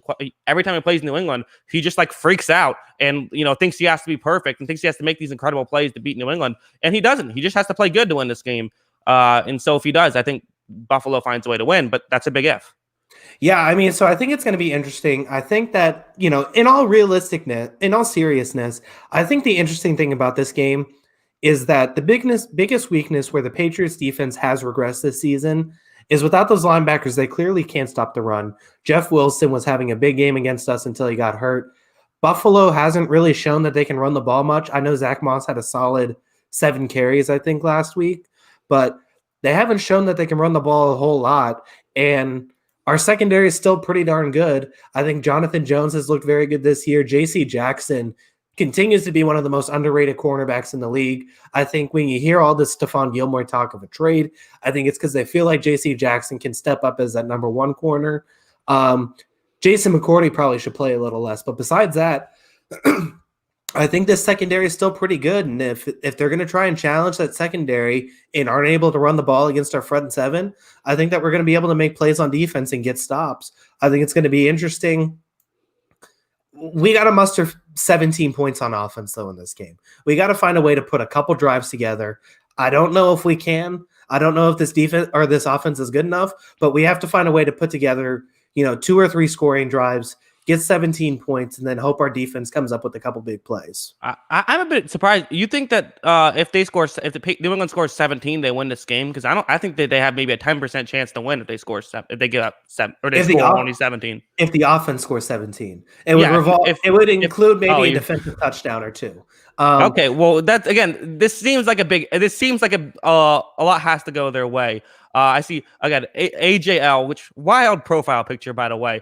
every time he plays New England, he just like freaks out and, thinks he has to be perfect and thinks he has to make these incredible plays to beat New England. And he doesn't. He just has to play good to win this game. And so if he does, I think Buffalo finds a way to win, but that's a big if. Yeah, I mean, so I think it's going to be interesting. I think that, in all seriousness, I think the interesting thing about this game is that the biggest weakness where the Patriots defense has regressed this season is without those linebackers, they clearly can't stop the run. Jeff Wilson was having a big game against us until he got hurt. Buffalo hasn't really shown that they can run the ball much. I know Zach Moss had a solid 7 carries, I think, last week, but they haven't shown that they can run the ball a whole lot. And our secondary is still pretty darn good. I think Jonathan Jones has looked very good this year. J.C. Jackson continues to be one of the most underrated cornerbacks in the league. I think when you hear all this Stephon Gilmore talk of a trade, I think it's because they feel like J.C. Jackson can step up as that number 1 corner. Jason McCourty probably should play a little less. But besides that, I think this secondary is still pretty good. And if they're going to try and challenge that secondary and aren't able to run the ball against our front 7, I think that we're going to be able to make plays on defense and get stops. I think it's going to be interesting. We got to muster 17 points on offense, though, in this game. We got to find a way to put a couple drives together. I don't know if we can. I don't know if this defense or this offense is good enough, but we have to find a way to put together, 2 or 3 scoring drives, get 17 points, and then hope our defense comes up with a couple big plays. I'm a bit surprised. You think that if New England scores 17, they win this game? Because I think that they have maybe a 10% chance to win if they score if they get up 7 or they score only 17. If the offense scores 17, it would include maybe a defensive touchdown or 2. Okay, well, that's again. This seems like a lot has to go their way. I see. Again, AJL, which wild profile picture, by the way,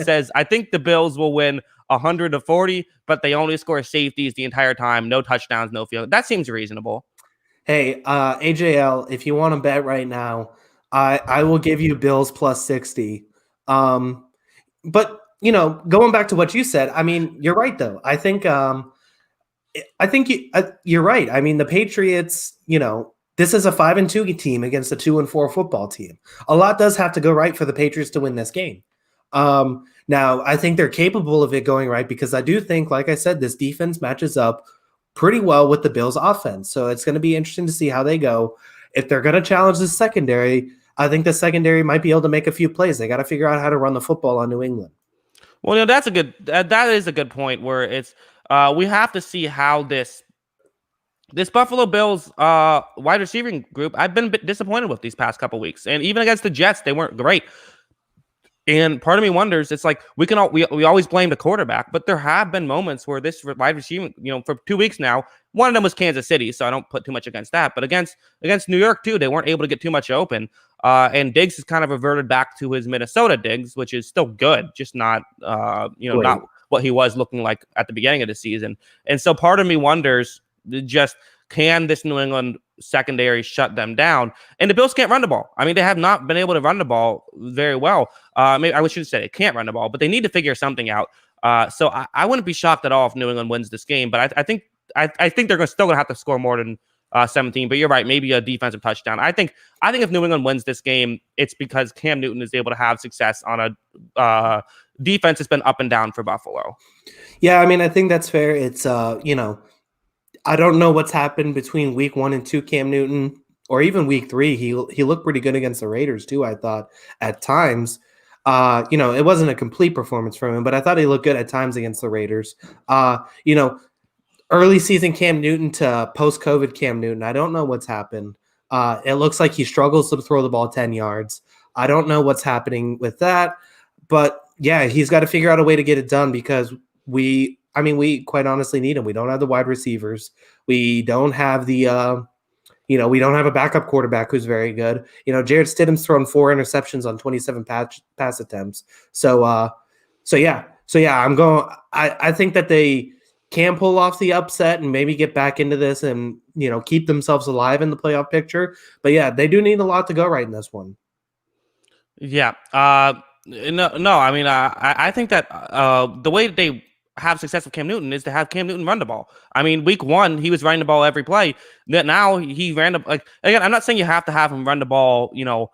says I think the Bills will win 100-40, but they only score safeties the entire time, no touchdowns, no field. That seems reasonable. Hey, AJL, if you want to bet right now, I will give you Bills plus 60. But going back to what you said, I mean, you're right though. I think you're right. I mean, the Patriots, this is a 5-2 team against a 2-4 football team. A lot does have to go right for the Patriots to win this game. Now, I think they're capable of it going right because I do think, like I said, this defense matches up pretty well with the Bills' offense. So it's going to be interesting to see how they go. If they're going to challenge the secondary, I think the secondary might be able to make a few plays. They got to figure out how to run the football on New England. Well, that is a good point where it's we have to see how this Buffalo Bills wide receiving group, I've been a bit disappointed with these past couple weeks. And even against the Jets, they weren't great. And part of me wonders, it's like we always blame the quarterback, but there have been moments where this wide receiving, for 2 weeks now, one of them was Kansas City, so I don't put too much against that. But against New York too, they weren't able to get too much open. And Diggs has kind of reverted back to his Minnesota Diggs, which is still good, just not not what he was looking like at the beginning of the season. And so part of me wonders, just can this New England secondary shut them down? And the Bills can't run the ball. I mean, they have not been able to run the ball very well. Maybe I should say they can't run the ball, but they need to figure something out. So I wouldn't be shocked at all if New England wins this game. But I think they're still going to have to score more than 17. But you're right, maybe a defensive touchdown. I think if New England wins this game, it's because Cam Newton is able to have success on a defense that's been up and down for Buffalo. Yeah, I mean, I think that's fair. It's I don't know what's happened between week 1 and 2, Cam Newton, or even week 3. He looked pretty good against the Raiders too, I thought, at times. It wasn't a complete performance from him, but I thought he looked good at times against the Raiders. Early season Cam Newton to post-COVID Cam Newton, I don't know what's happened. It looks like he struggles to throw the ball 10 yards. I don't know what's happening with that, but yeah, he's got to figure out a way to get it done because we quite honestly need him. We don't have the wide receivers. We don't have we don't have a backup quarterback who's very good. Jared Stidham's thrown 4 interceptions on 27 pass attempts. So yeah. I think that they can pull off the upset and maybe get back into this and, keep themselves alive in the playoff picture. But yeah, they do need a lot to go right in this one. Yeah. No. I mean, I think that the way they have success with Cam Newton is to have Cam Newton run the ball. I mean, week 1, he was running the ball every play. Now he ran again, I'm not saying you have to have him run the ball, it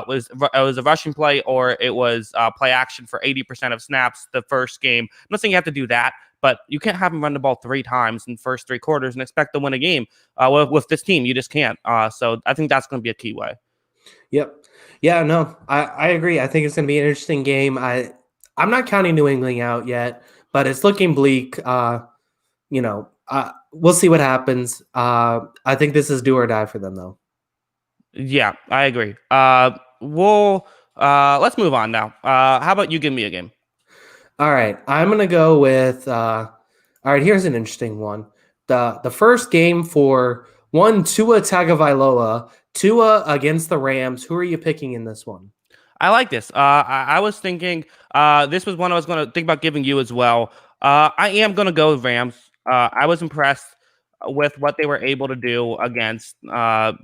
was a rushing play or it was play action for 80% of snaps the first game. I'm not saying you have to do that, but you can't have him run the ball 3 times in the first 3 quarters and expect to win a game with this team. You just can't. So I think that's going to be a key way. Yep. Yeah, no, I agree. I think it's going to be an interesting game. I'm not counting New England out yet, but it's looking bleak. We'll see what happens. I think this is do or die for them, though. Yeah, I agree. let's move on now. How about you give me a game? All right, I'm gonna go with. All right, here's an interesting one. The first game for one Tua Tagovailoa, Tua against the Rams. Who are you picking in this one? I like this. I was thinking this was one I was going to think about giving you as well. I am going to go with Rams. I was impressed with what they were able to do against the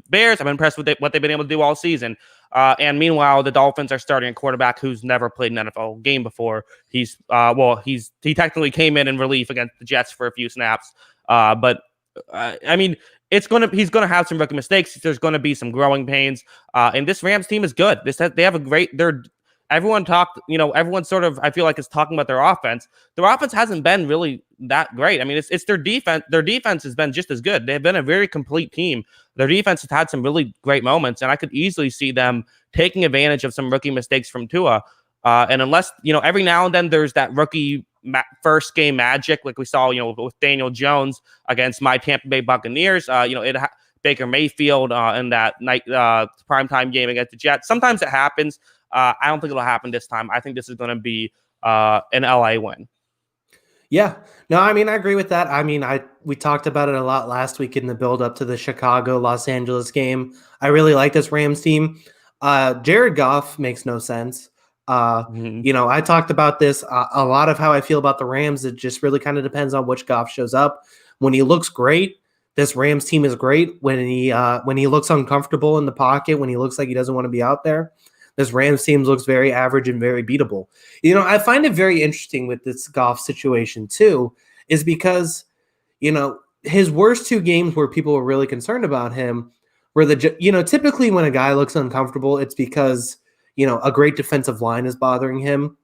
Bears. I'm impressed with what they've been able to do all season. And meanwhile, the Dolphins are starting a quarterback who's never played an NFL game before. He technically came in relief against the Jets for a few snaps. But I mean, he's gonna have some rookie mistakes. There's gonna be some growing pains. And this Rams team is good. They have a great. Everyone talked. Everyone sort of, I feel like, is talking about their offense. Their offense hasn't been really that great. I mean, it's their defense. Their defense has been just as good. They've been a very complete team. Their defense has had some really great moments, and I could easily see them taking advantage of some rookie mistakes from Tua. And unless every now and then there's that rookie first game magic, like we saw, with Daniel Jones against my Tampa Bay Buccaneers. Baker Mayfield in that night primetime game against the Jets. Sometimes it happens. I don't think it'll happen this time. I think this is going to be an LA win. Yeah, no, I mean, I agree with that. I mean, we talked about it a lot last week in the build up to the Chicago Los Angeles game. I really like this Rams team. Jared Goff makes no sense. I talked about this a lot of how I feel about the Rams. It just really kind of depends on which Goff shows up. When he looks great, this Rams team is great. When he looks uncomfortable in the pocket, when he looks like he doesn't want to be out there, this Rams team looks very average and very beatable. I find it very interesting with this Goff situation too, is because, his worst two games where people were really concerned about him were typically when a guy looks uncomfortable, it's because, a great defensive line is bothering him.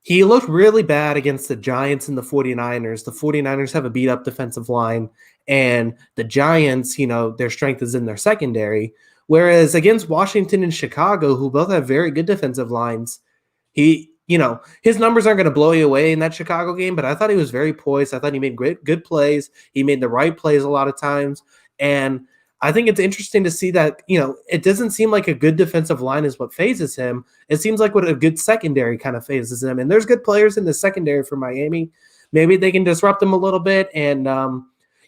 He looked really bad against the Giants and the 49ers. The 49ers have a beat up defensive line, and the Giants, their strength is in their secondary. Whereas against Washington and Chicago, who both have very good defensive lines, his numbers aren't going to blow you away in that Chicago game, but I thought he was very poised. I thought he made good plays. He made the right plays a lot of times. And I think it's interesting to see that, it doesn't seem like a good defensive line is what phases him. It seems like what a good secondary kind of phases him. And there's good players in the secondary for Miami. Maybe they can disrupt them a little bit. And,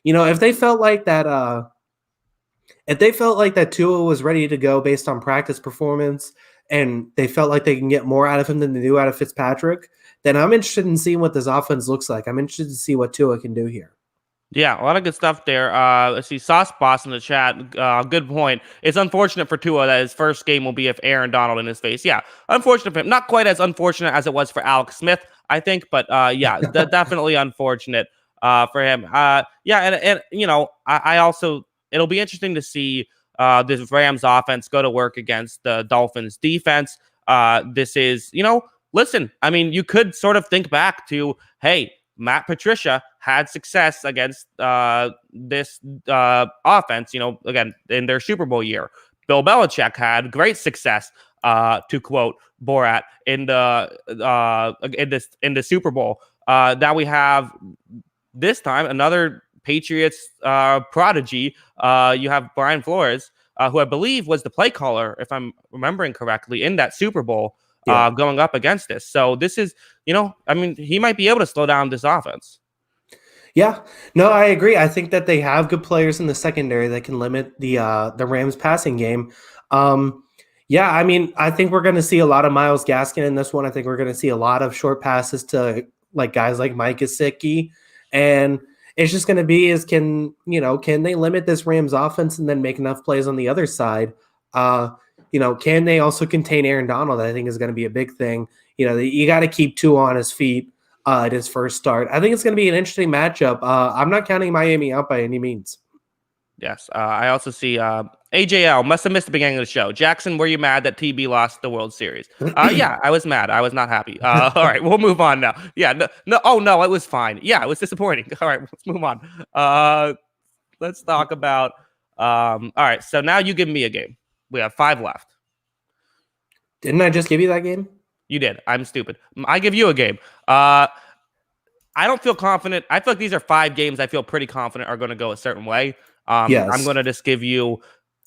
if they felt like that, Tua was ready to go based on practice performance and they felt like they can get more out of him than they do out of Fitzpatrick, then I'm interested in seeing what this offense looks like. I'm interested to see what Tua can do here. Yeah, a lot of good stuff there. Let's see, Sauce Boss in the chat. Good point. It's unfortunate for Tua that his first game will be if Aaron Donald in his face. Yeah, unfortunate for him. Not quite as unfortunate as it was for Alex Smith, I think, but definitely unfortunate for him. I also, it'll be interesting to see this Rams offense go to work against the Dolphins defense. This is, listen, I mean, you could sort of think back to, hey, Matt Patricia had success against this offense, again, in their Super Bowl year. Bill Belichick had great success, to quote Borat, in the Super Bowl. Now we have this time another Patriots prodigy. You have Brian Flores, who I believe was the play caller, if I'm remembering correctly, in that Super Bowl. Going up against this. So this is, he might be able to slow down this offense. Yeah, no, I agree. I think that they have good players in the secondary that can limit the Rams passing game. I think we're going to see a lot of Myles Gaskin in this one. I think we're going to see a lot of short passes to guys like Mike Gesicki, and it's just going to be can they limit this Rams offense and then make enough plays on the other side? Can they also contain Aaron Donald? I think is going to be a big thing. You got to keep Tua on his feet at his first start. I think it's going to be an interesting matchup. I'm not counting Miami out by any means. Yes. I also see AJL must have missed the beginning of the show. Jackson, were you mad that TB lost the World Series? Yeah, I was mad. I was not happy. All right, we'll move on now. Yeah, no. Oh, no, it was fine. Yeah, it was disappointing. All right, let's move on. Let's talk about all right, so now you give me a game. We have 5 left. Didn't I just give you that game? You did. I'm stupid. I give you a game. I don't feel confident. I feel like these are 5 games I feel pretty confident are going to go a certain way. Yes. I'm going to just give you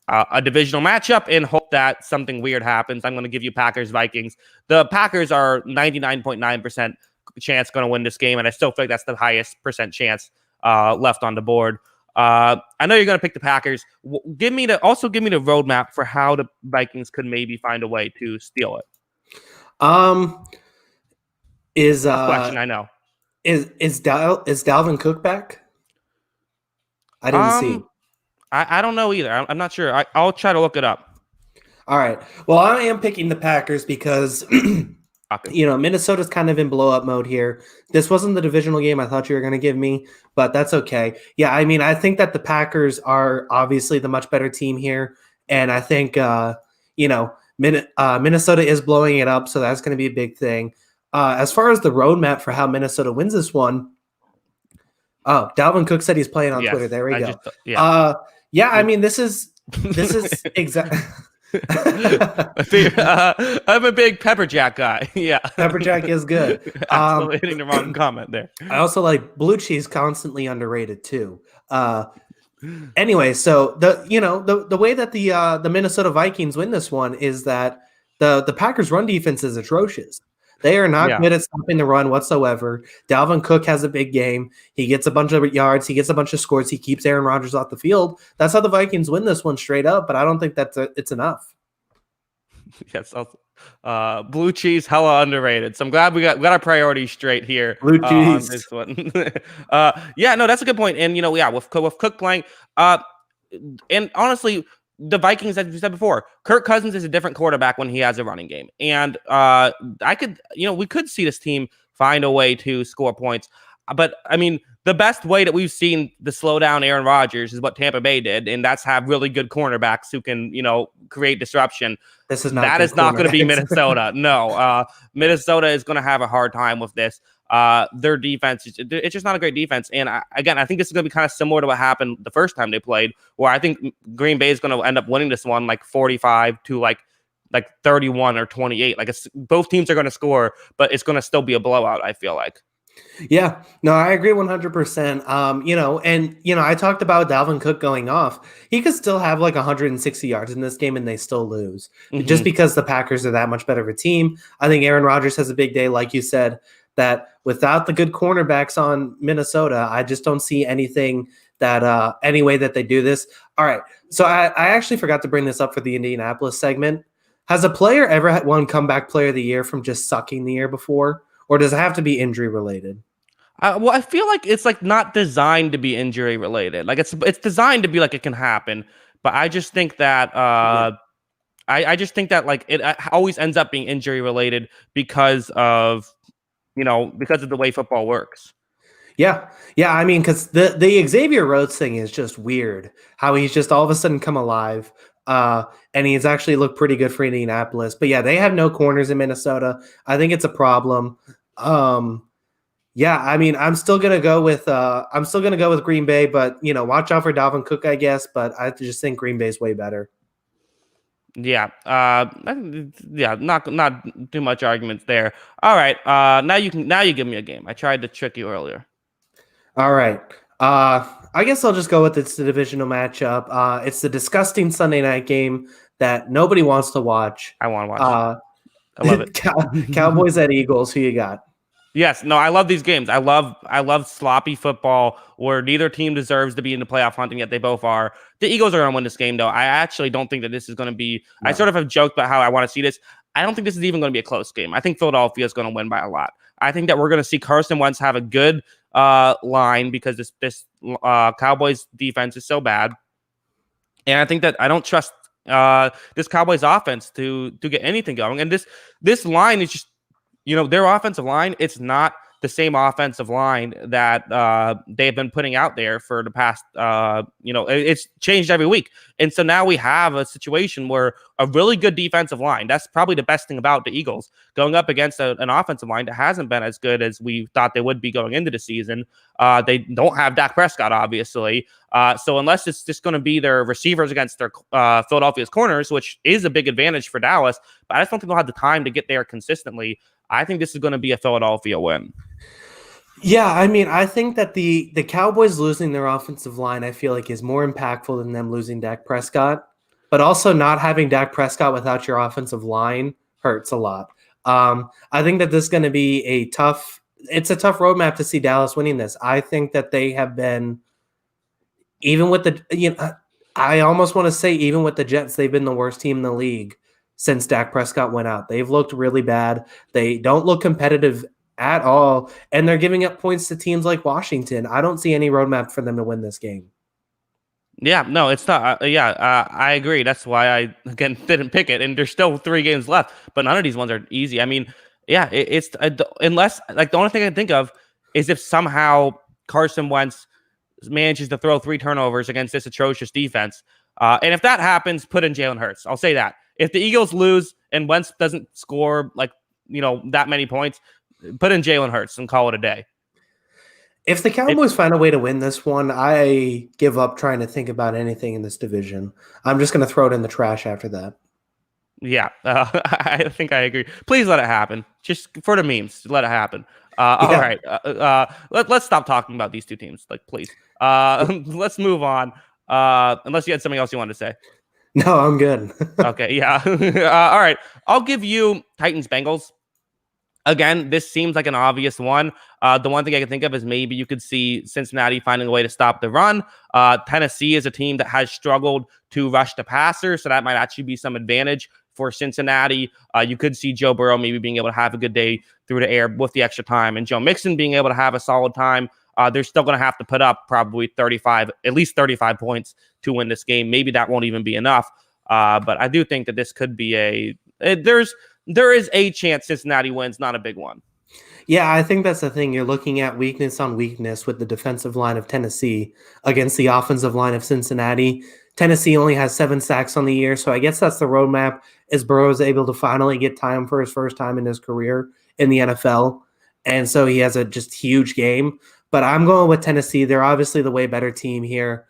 a divisional matchup and hope that something weird happens. I'm going to give you Packers Vikings. The Packers are 99.9% chance going to win this game, and I still feel like that's the highest percent chance left on the board. I know you're going to pick the Packers. Give me the roadmap for how the Vikings could maybe find a way to steal it. Is question I know. Is Dalvin Cook back? I didn't see. I don't know either. I'm not sure. I'll try to look it up. All right. Well, I am picking the Packers because Minnesota's kind of in blow up mode here. This wasn't the divisional game I thought you were going to give me, but that's okay. Yeah, I mean, I think that the Packers are obviously the much better team here, and I think Minnesota is blowing it up, so that's going to be a big thing. As far as the roadmap for how Minnesota wins this one, Dalvin Cook said he's playing on Twitter. There we go. I mean, this is exactly. I'm a big Pepper Jack guy. Yeah, Pepper Jack is good. Absolutely hitting the wrong comment there. I also like blue cheese, constantly underrated too. Anyway, so the way that the Minnesota Vikings win this one is that the Packers' run defense is atrocious. They are not good at stopping the run whatsoever. Dalvin Cook has a big game. He gets a bunch of yards. He gets a bunch of scores. He keeps Aaron Rodgers off the field. That's how the Vikings win this one straight up, but I don't think it's enough. Yes. Blue cheese, hella underrated. So I'm glad we got our priorities straight here. Blue cheese. On this one. That's a good point. And, with Cook playing, and honestly, the Vikings, as we said before, Kirk Cousins is a different quarterback when he has a running game. And we could see this team find a way to score points. But, I mean, the best way that we've seen to slow down Aaron Rodgers is what Tampa Bay did, and that's have really good cornerbacks who can, create disruption. That is not going to be Minnesota. No, Minnesota is going to have a hard time with this. Their defense, it's just not a great defense. And I think this is going to be kind of similar to what happened the first time they played, where I think Green Bay is going to end up winning this one like 45 to like 31 or 28. Like both teams are going to score, but it's going to still be a blowout, I feel like. Yeah, no, I agree 100%. I talked about Dalvin Cook going off. He could still have like 160 yards in this game and they still lose just because the Packers are that much better of a team. I think Aaron Rodgers has a big day, like you said, that without the good cornerbacks on Minnesota, I just don't see anything that any way that they do this. All right, so I actually forgot to bring this up for the Indianapolis segment. Has a player ever won comeback player of the year from just sucking the year before? Or does it have to be injury related? Well, I feel like it's like not designed to be injury related. Like it's designed to be like it can happen, but I just think that I just think that like it always ends up being injury related because of the way football works. Yeah. I mean, because the Xavier Rhodes thing is just weird. How he's just all of a sudden come alive. And he's actually looked pretty good for Indianapolis. But yeah, they have no corners in Minnesota. I think it's a problem. I mean, I'm still gonna go with Green Bay, but watch out for Dalvin Cook, I guess. But I just think Green Bay's way better. Yeah. Not too much arguments there. All right. Now you give me a game. I tried to trick you earlier. All right. I guess I'll just go with it's the divisional matchup. It's the disgusting Sunday night game that nobody wants to watch. I want to watch. I love it. Cowboys at Eagles. Who you got? Yes, no, I love these games. I love sloppy football where neither team deserves to be in the playoff hunting, yet they both are. The Eagles are going to win this game, though. I actually don't think that this is going to be. No. I sort of have joked about how I want to see this. I don't think this is even going to be a close game. I think Philadelphia is going to win by a lot. I think that we're going to see Carson Wentz have a good line because this Cowboys defense is so bad, and I think that I don't trust this Cowboys offense to get anything going. And this line is just. Their offensive line, it's not the same offensive line that they've been putting out there for the past, it's changed every week. And so now we have a situation where a really good defensive line, that's probably the best thing about the Eagles, going up against an offensive line that hasn't been as good as we thought they would be going into the season. They don't have Dak Prescott, obviously. So unless it's just going to be their receivers against their Philadelphia's corners, which is a big advantage for Dallas, but I just don't think they'll have the time to get there consistently. I think this is going to be a Philadelphia win. Yeah, I mean, I think that the Cowboys losing their offensive line, I feel like, is more impactful than them losing Dak Prescott. but also not having Dak Prescott without your offensive line hurts a lot. I think that this is going to be it's a tough roadmap to see Dallas winning this. I think that they have been, even with I almost want to say even with the Jets, they've been the worst team in the league since Dak Prescott went out. They've looked really bad. They don't look competitive at all, and they're giving up points to teams like Washington. I don't see any roadmap for them to win this game. Yeah, no, it's not. I agree. That's why I, again, didn't pick it. And there's still 3 games left, but none of these ones are easy. I mean, yeah, unless, like, the only thing I can think of is if somehow Carson Wentz manages to throw 3 turnovers against this atrocious defense. And if that happens, put in Jalen Hurts. I'll say that. If the Eagles lose and Wentz doesn't score, like, that many points, put in Jalen Hurts and call it a day. If the Cowboys find a way to win this one, I give up trying to think about anything in this division. I'm just going to throw it in the trash after that. Yeah, I think I agree. Please let it happen. Just for the memes, let it happen. All right. Let's stop talking about these 2 teams. Like, please. Let's move on. Unless you had something else you wanted to say. No, I'm good. Okay, yeah. All right. I'll give you Titans Bengals. Again, this seems like an obvious one. The one thing I can think of is maybe you could see Cincinnati finding a way to stop the run. Tennessee is a team that has struggled to rush the passer, so that might actually be some advantage for Cincinnati. You could see Joe Burrow maybe being able to have a good day through the air with the extra time, and Joe Mixon being able to have a solid time. They're still going to have to put up probably at least 35 points to win this game. Maybe that won't even be enough. But I do think that this could be there is a chance Cincinnati wins, not a big one. Yeah, I think that's the thing. You're looking at weakness on weakness with the defensive line of Tennessee against the offensive line of Cincinnati. Tennessee only has 7 sacks on the year, so I guess that's the roadmap, is Burrow is able to finally get time for his first time in his career in the NFL, and so he has a just huge game. But I'm going with Tennessee. They're obviously the way better team here.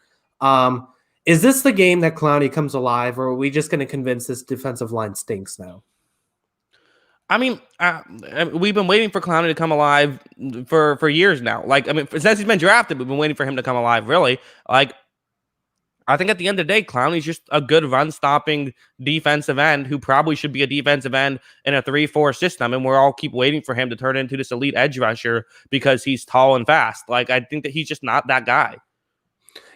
Is this the game that Clowney comes alive, or are we just going to convince this defensive line stinks now? I mean, we've been waiting for Clowney to come alive for years now. Like, I mean, since he's been drafted, we've been waiting for him to come alive, really. Like, I think at the end of the day, Clowney's just a good run-stopping defensive end who probably should be a defensive end in a 3-4 system, and we're all keep waiting for him to turn into this elite edge rusher because he's tall and fast. Like, I think that he's just not that guy.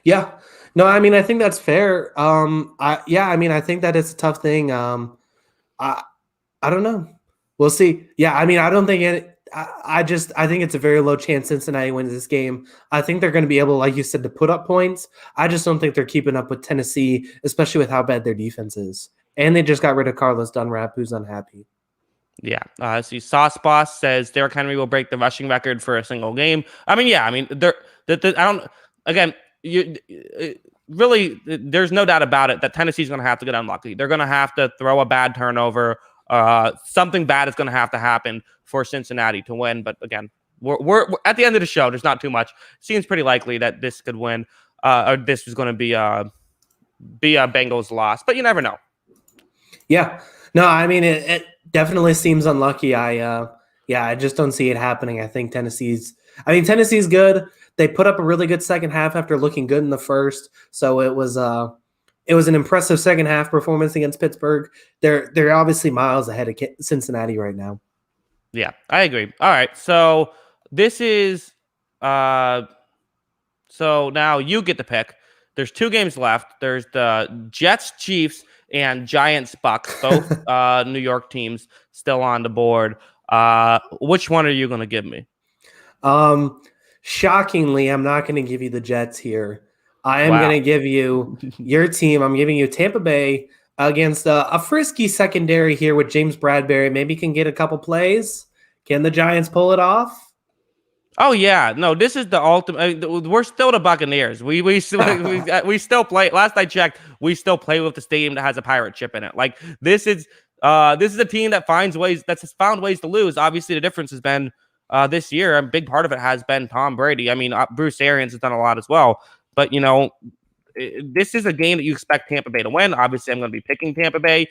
Yeah. No, I mean, I think that's fair. I think that it's a tough thing. I don't know. We'll see. Yeah, I mean, I don't think it. I think it's a very low chance Cincinnati wins this game. I think they're going to be able, like you said, to put up points. I just don't think they're keeping up with Tennessee, especially with how bad their defense is. And they just got rid of Carlos Dunlap, who's unhappy. Yeah. See, Sauce Boss says Derrick Henry will break the rushing record for a single game. I mean, yeah. I mean, really, there's no doubt about it that Tennessee's going to have to get unlucky. They're going to have to throw a bad turnover. Something bad is going to have to happen for Cincinnati to win. But again, we're at the end of the show. There's not too much. Seems pretty likely that this could win, or this is going to be a Bengals loss. But you never know. Yeah. No, I mean it definitely seems unlucky. I just don't see it happening. I think Tennessee's good. They put up a really good second half after looking good in the first. So it was an impressive second half performance against Pittsburgh. They're obviously miles ahead of Cincinnati right now. Yeah, I agree. All right, so this is so now you get the pick. There's 2 games left. There's the Jets, Chiefs, and Giants, Bucs, both New York teams still on the board. Which one are you going to give me? Shockingly, I'm not going to give you the Jets here. I am going to give you your team. I'm giving you Tampa Bay against a frisky secondary here with James Bradbury. Maybe can get a couple plays. Can the Giants pull it off? Oh yeah, no. This is the ultimate. We're still the Buccaneers. We still play. Last I checked, we still play with the stadium that has a pirate chip in it. Like this is a team that finds ways. That's found ways to lose. Obviously, the difference has been this year. A big part of it has been Tom Brady. I mean, Bruce Arians has done a lot as well. But this is a game that you expect Tampa Bay to win. Obviously, I'm going to be picking Tampa Bay.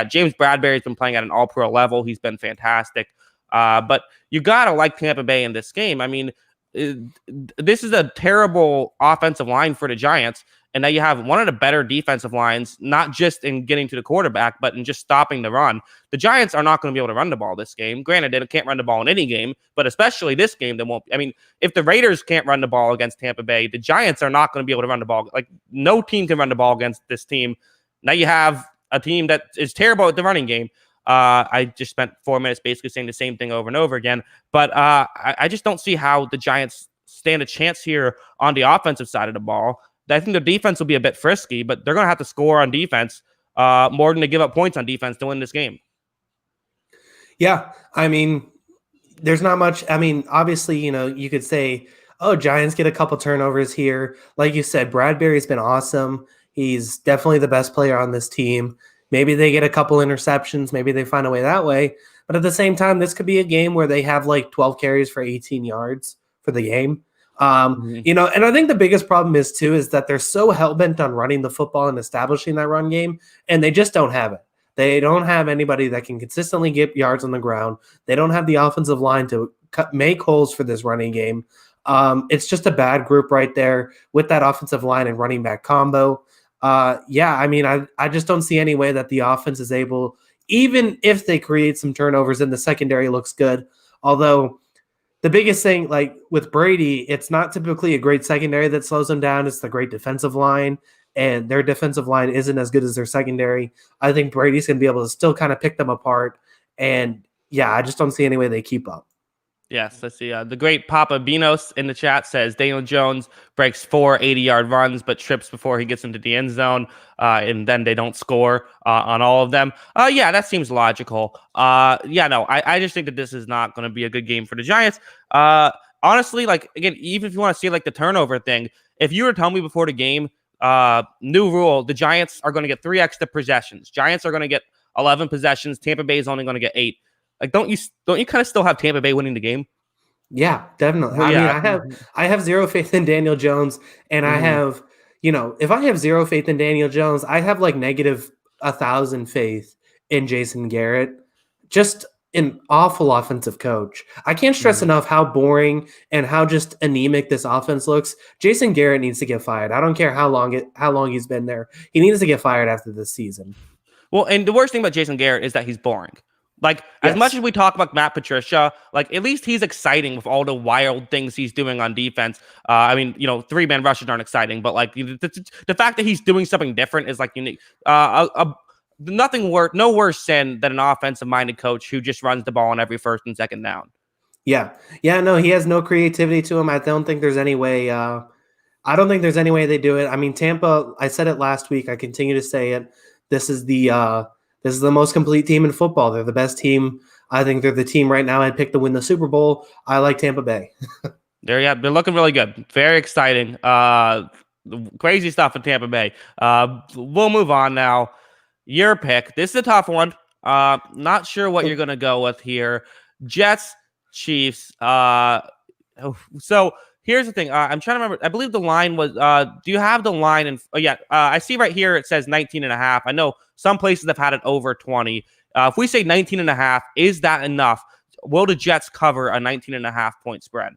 James Bradbury has been playing at an all-pro level. He's been fantastic. But you got to like Tampa Bay in this game. I mean, this is a terrible offensive line for the Giants. and now you have one of the better defensive lines, not just in getting to the quarterback, but in just stopping the run. The Giants are not going to be able to run the ball this game. Granted, they can't run the ball in any game, but especially this game, they won't. I mean, if the Raiders can't run the ball against Tampa Bay, the Giants are not going to be able to run the ball. Like, no team can run the ball against this team. Now you have a team that is terrible at the running game. I just spent 4 minutes basically saying the same thing over and over again. But I just don't see how the Giants stand a chance here on the offensive side of the ball. I think the defense will be a bit frisky, but they're going to have to score on defense more than to give up points on defense to win this game. Yeah, I mean, there's not much. I mean, obviously, you could say, oh, Giants get a couple turnovers here. Like you said, Bradbury's been awesome. He's definitely the best player on this team. Maybe they get a couple interceptions. Maybe they find a way that way. But at the same time, this could be a game where they have like 12 carries for 18 yards for the game. And I think the biggest problem is that they're so hell-bent on running the football and establishing that run game, and they just don't have it. They don't have anybody that can consistently get yards on the ground. They don't have the offensive line to make holes for this running game. It's just a bad group right there with that offensive line and running back combo. I just don't see any way that the offense is able, even if they create some turnovers and the secondary looks good. Although the biggest thing, like with Brady, it's not typically a great secondary that slows them down. It's the great defensive line, and their defensive line isn't as good as their secondary. I think Brady's going to be able to still kind of pick them apart. And yeah, I just don't see any way they keep up. Yes, let's see. The great Papa Binos in the chat says Daniel Jones breaks 4 80-yard runs, but trips before he gets into the end zone, and then they don't score on all of them. Yeah, that seems logical. I just think that this is not going to be a good game for the Giants. Honestly, like, again, even if you want to see like the turnover thing, if you were to tell me before the game, new rule, the Giants are going to get 3 extra possessions. Giants are going to get 11 possessions. Tampa Bay is only going to get 8. Like, don't you kind of still have Tampa Bay winning the game? Yeah, definitely. I have zero faith in Daniel Jones, and I have, if I have zero faith in Daniel Jones, I have like negative 1,000 faith in Jason Garrett. Just an awful offensive coach. I can't stress enough how boring and how just anemic this offense looks. Jason Garrett needs to get fired. I don't care how long he's been there. He needs to get fired after this season. Well, and the worst thing about Jason Garrett is that he's boring. Like, as much as we talk about Matt Patricia, like, at least he's exciting with all the wild things he's doing on defense. 3-man rushes aren't exciting, but like the fact that he's doing something different is like unique. No worse sin than an offensive-minded coach who just runs the ball on every first and second down. Yeah. No, he has no creativity to him. I don't think there's any way. I don't think there's any way they do it. I mean, Tampa. I said it last week. I continue to say it. This is the most complete team in football. They're the best team. I think they're the team right now I'd pick to win the Super Bowl. I like Tampa Bay. They're looking really good. Very exciting. Crazy stuff in Tampa Bay. We'll move on now. Your pick. This is a tough one. Not sure what you're going to go with here. Jets, Chiefs. So here's the thing. I'm trying to remember. I believe the line was, do you have the line? I see right here it says 19.5. I know some places have had it over 20. If we say 19.5, is that enough? Will the Jets cover a 19.5 point spread?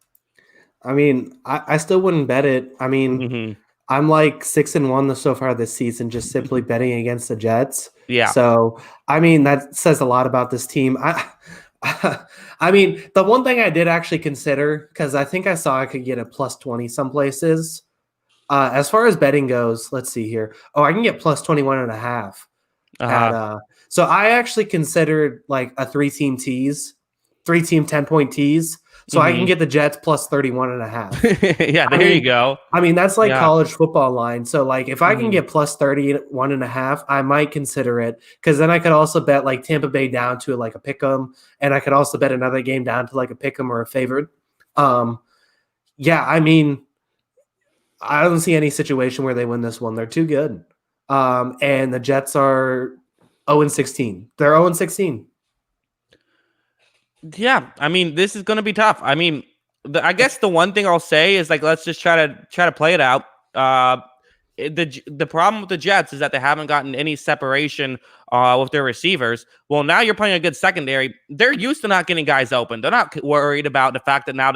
I mean, I still wouldn't bet it. I mean, I'm like 6-1 so far this season, just simply betting against the Jets. Yeah. So, I mean, that says a lot about this team. I mean, the one thing I did actually consider, because I think I saw I could get a plus 20 some places. As far as betting goes, let's see here. Oh, I can get plus 21.5. So I actually considered like a 3-team 10-point tease. So I can get the Jets plus 31.5. Yeah, there you go. I mean, that's like college football line. So like if I can get plus 31.5, I might consider it, because then I could also bet like Tampa Bay down to like a pick'em, and I could also bet another game down to like a pick'em or a favorite. I mean, I don't see any situation where they win this one. They're too good. And the Jets are 0-16. They're 0-16. Yeah, I mean, this is going to be tough. I mean, I guess the one thing I'll say is like, let's just try to play it out. The problem with the Jets is that they haven't gotten any separation with their receivers. Well, now you're playing a good secondary. They're used to not getting guys open. They're not worried about the fact that now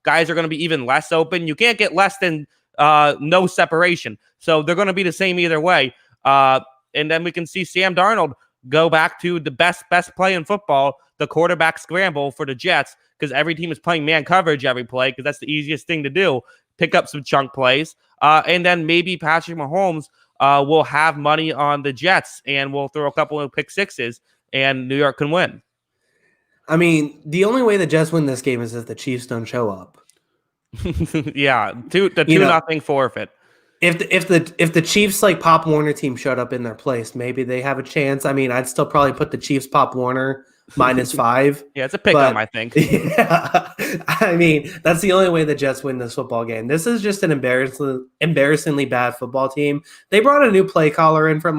guys are going to be even less open. You can't get less than no separation. So they're going to be the same either way. And then we can see Sam Darnold go back to the best play in football, the quarterback scramble for the Jets, because every team is playing man coverage every play because that's the easiest thing to do. Pick up some chunk plays. And then maybe Patrick Mahomes will have money on the Jets and we'll throw a couple of pick sixes and New York can win. I mean, the only way the Jets win this game is if the Chiefs don't show up. Yeah, the 2-0 forfeit. If the Chiefs like Pop Warner team showed up in their place, maybe they have a chance. I mean, I'd still probably put the Chiefs Pop Warner -5. Yeah, it's a pick 'em, I think. Yeah, I mean, that's the only way the Jets win this football game. This is just an embarrassingly bad football team. They brought a new play caller in for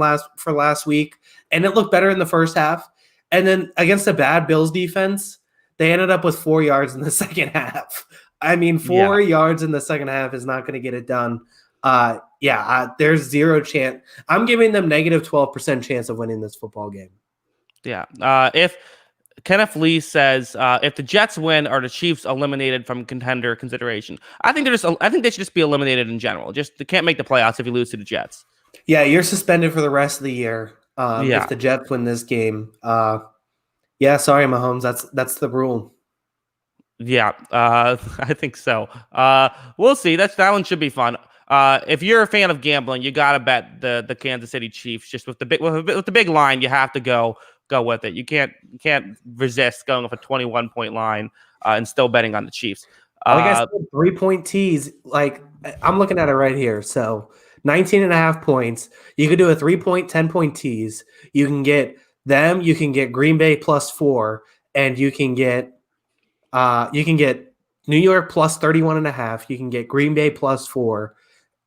last week, and it looked better in the first half. And then against a bad Bills defense, they ended up with 4 yards in the second half. I mean, 4 yards in the second half is not going to get it done. There's zero chance. I'm giving them -12% chance of winning this football game. Yeah. If Kenneth Lee says if the Jets win, are the Chiefs eliminated from contender consideration? I think they should just be eliminated in general. Just they can't make the playoffs if you lose to the Jets. Yeah, you're suspended for the rest of the year. If the Jets win this game. Sorry, Mahomes. That's the rule. Yeah, I think so. We'll see. That one should be fun. If you're a fan of gambling, you gotta bet the Kansas City Chiefs. Just with the big line, you have to go with it. You can't resist going with a 21-point line and still betting on the Chiefs. Like I said, 3-point tees. Like I'm looking at it right here. So 19.5 points. You could do a 3-point, 10-point tease. You can get them. You can get Green Bay +4, and you can get New York +31.5. You can get Green Bay +4,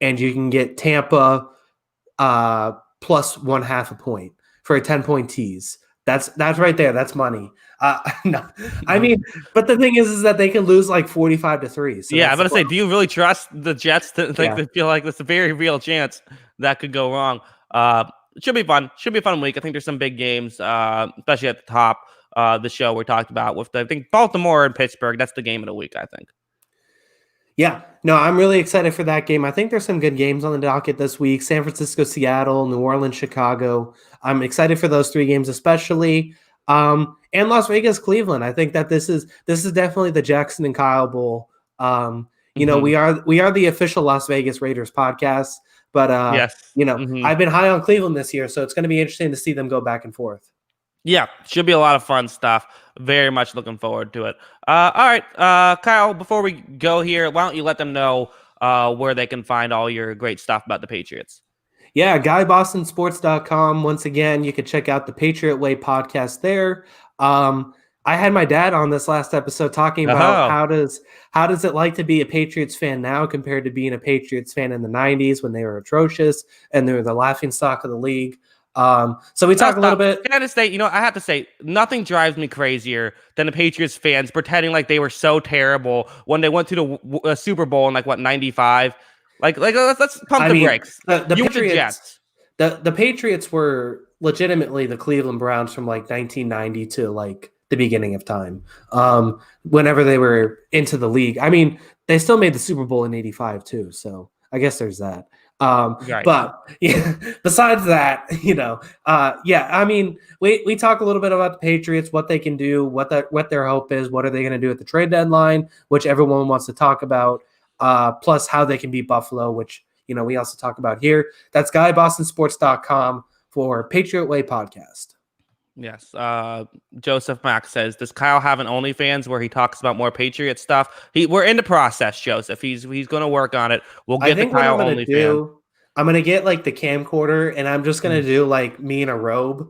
and you can get Tampa +0.5 a point for a 10-point tease. That's right there. That's money. No, I mean, but the thing is that they can lose like 45-3. So yeah, I'm gonna say, do you really trust the Jets to feel like there's a very real chance that could go wrong? It should be fun. Should be a fun week. I think there's some big games, especially at the top. The show we talked about with I think Baltimore and Pittsburgh. That's the game of the week, I think. Yeah, no, I'm really excited for that game. I think there's some good games on the docket this week. San Francisco, Seattle, New Orleans, Chicago. I'm excited for those 3 games, especially. And Las Vegas, Cleveland. I think that this is definitely the Jackson and Kyle Bowl. We are the official Las Vegas Raiders podcast, but yes. I've been high on Cleveland this year, so it's going to be interesting to see them go back and forth. Yeah, should be a lot of fun stuff. Very much looking forward to it. All right, Kyle, before we go here, why don't you let them know where they can find all your great stuff about the Patriots? Yeah, GuyBostonSports.com. Once again, you can check out the Patriot Way podcast there. I had my dad on this last episode talking about how does it like to be a Patriots fan now compared to being a Patriots fan in the 90s when they were atrocious and they were the laughingstock of the league. So we talk a little bit. I have to say, nothing drives me crazier than the Patriots fans pretending like they were so terrible when they went to the Super Bowl in 95. Let's pump the brakes. The Patriots, the Patriots were legitimately the Cleveland Browns from 1990 to the beginning of time. Whenever they were into the league, I mean, they still made the Super Bowl in '85 too. So I guess there's that. Right. But yeah, besides that, I mean, we talk a little bit about the Patriots, what they can do, what their hope is, what are they going to do at the trade deadline, which everyone wants to talk about, plus how they can beat Buffalo, which, we also talk about here. That's GuyBostonSports.com for Patriot Way podcast. Yes. Joseph Mack says, does Kyle have an OnlyFans where he talks about more Patriot stuff? We're in the process, Joseph. He's going to work on it. We'll get the Kyle OnlyFans. I'm going to get the camcorder and I'm just going to do me in a robe.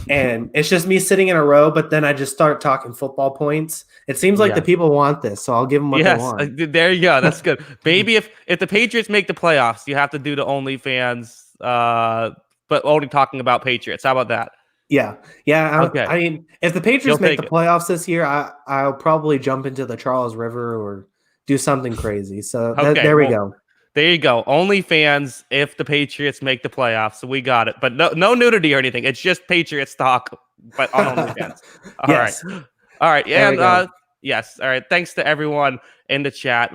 And it's just me sitting in a row, but then I just start talking football points. It seems like the people want this, so I'll give them what they want. There you go. That's good. Maybe if the Patriots make the playoffs, you have to do the OnlyFans, but only talking about Patriots. How about that? Yeah. Okay. I mean, if the Patriots make the playoffs this year, I'll probably jump into the Charles River or do something crazy. So there we go. There you go. OnlyFans if the Patriots make the playoffs. So we got it. But no nudity or anything. It's just Patriots talk, but on OnlyFans. All right. Yeah. Yes. All right. Thanks to everyone in the chat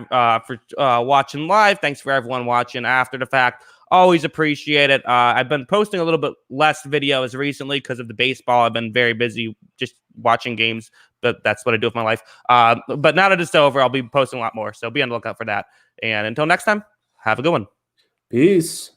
for watching live. Thanks for everyone watching after the fact. Always appreciate it. I've been posting a little bit less videos recently because of the baseball. I've been very busy just watching games, but that's what I do with my life. But now that it's over, I'll be posting a lot more. So be on the lookout for that. And until next time, have a good one. Peace.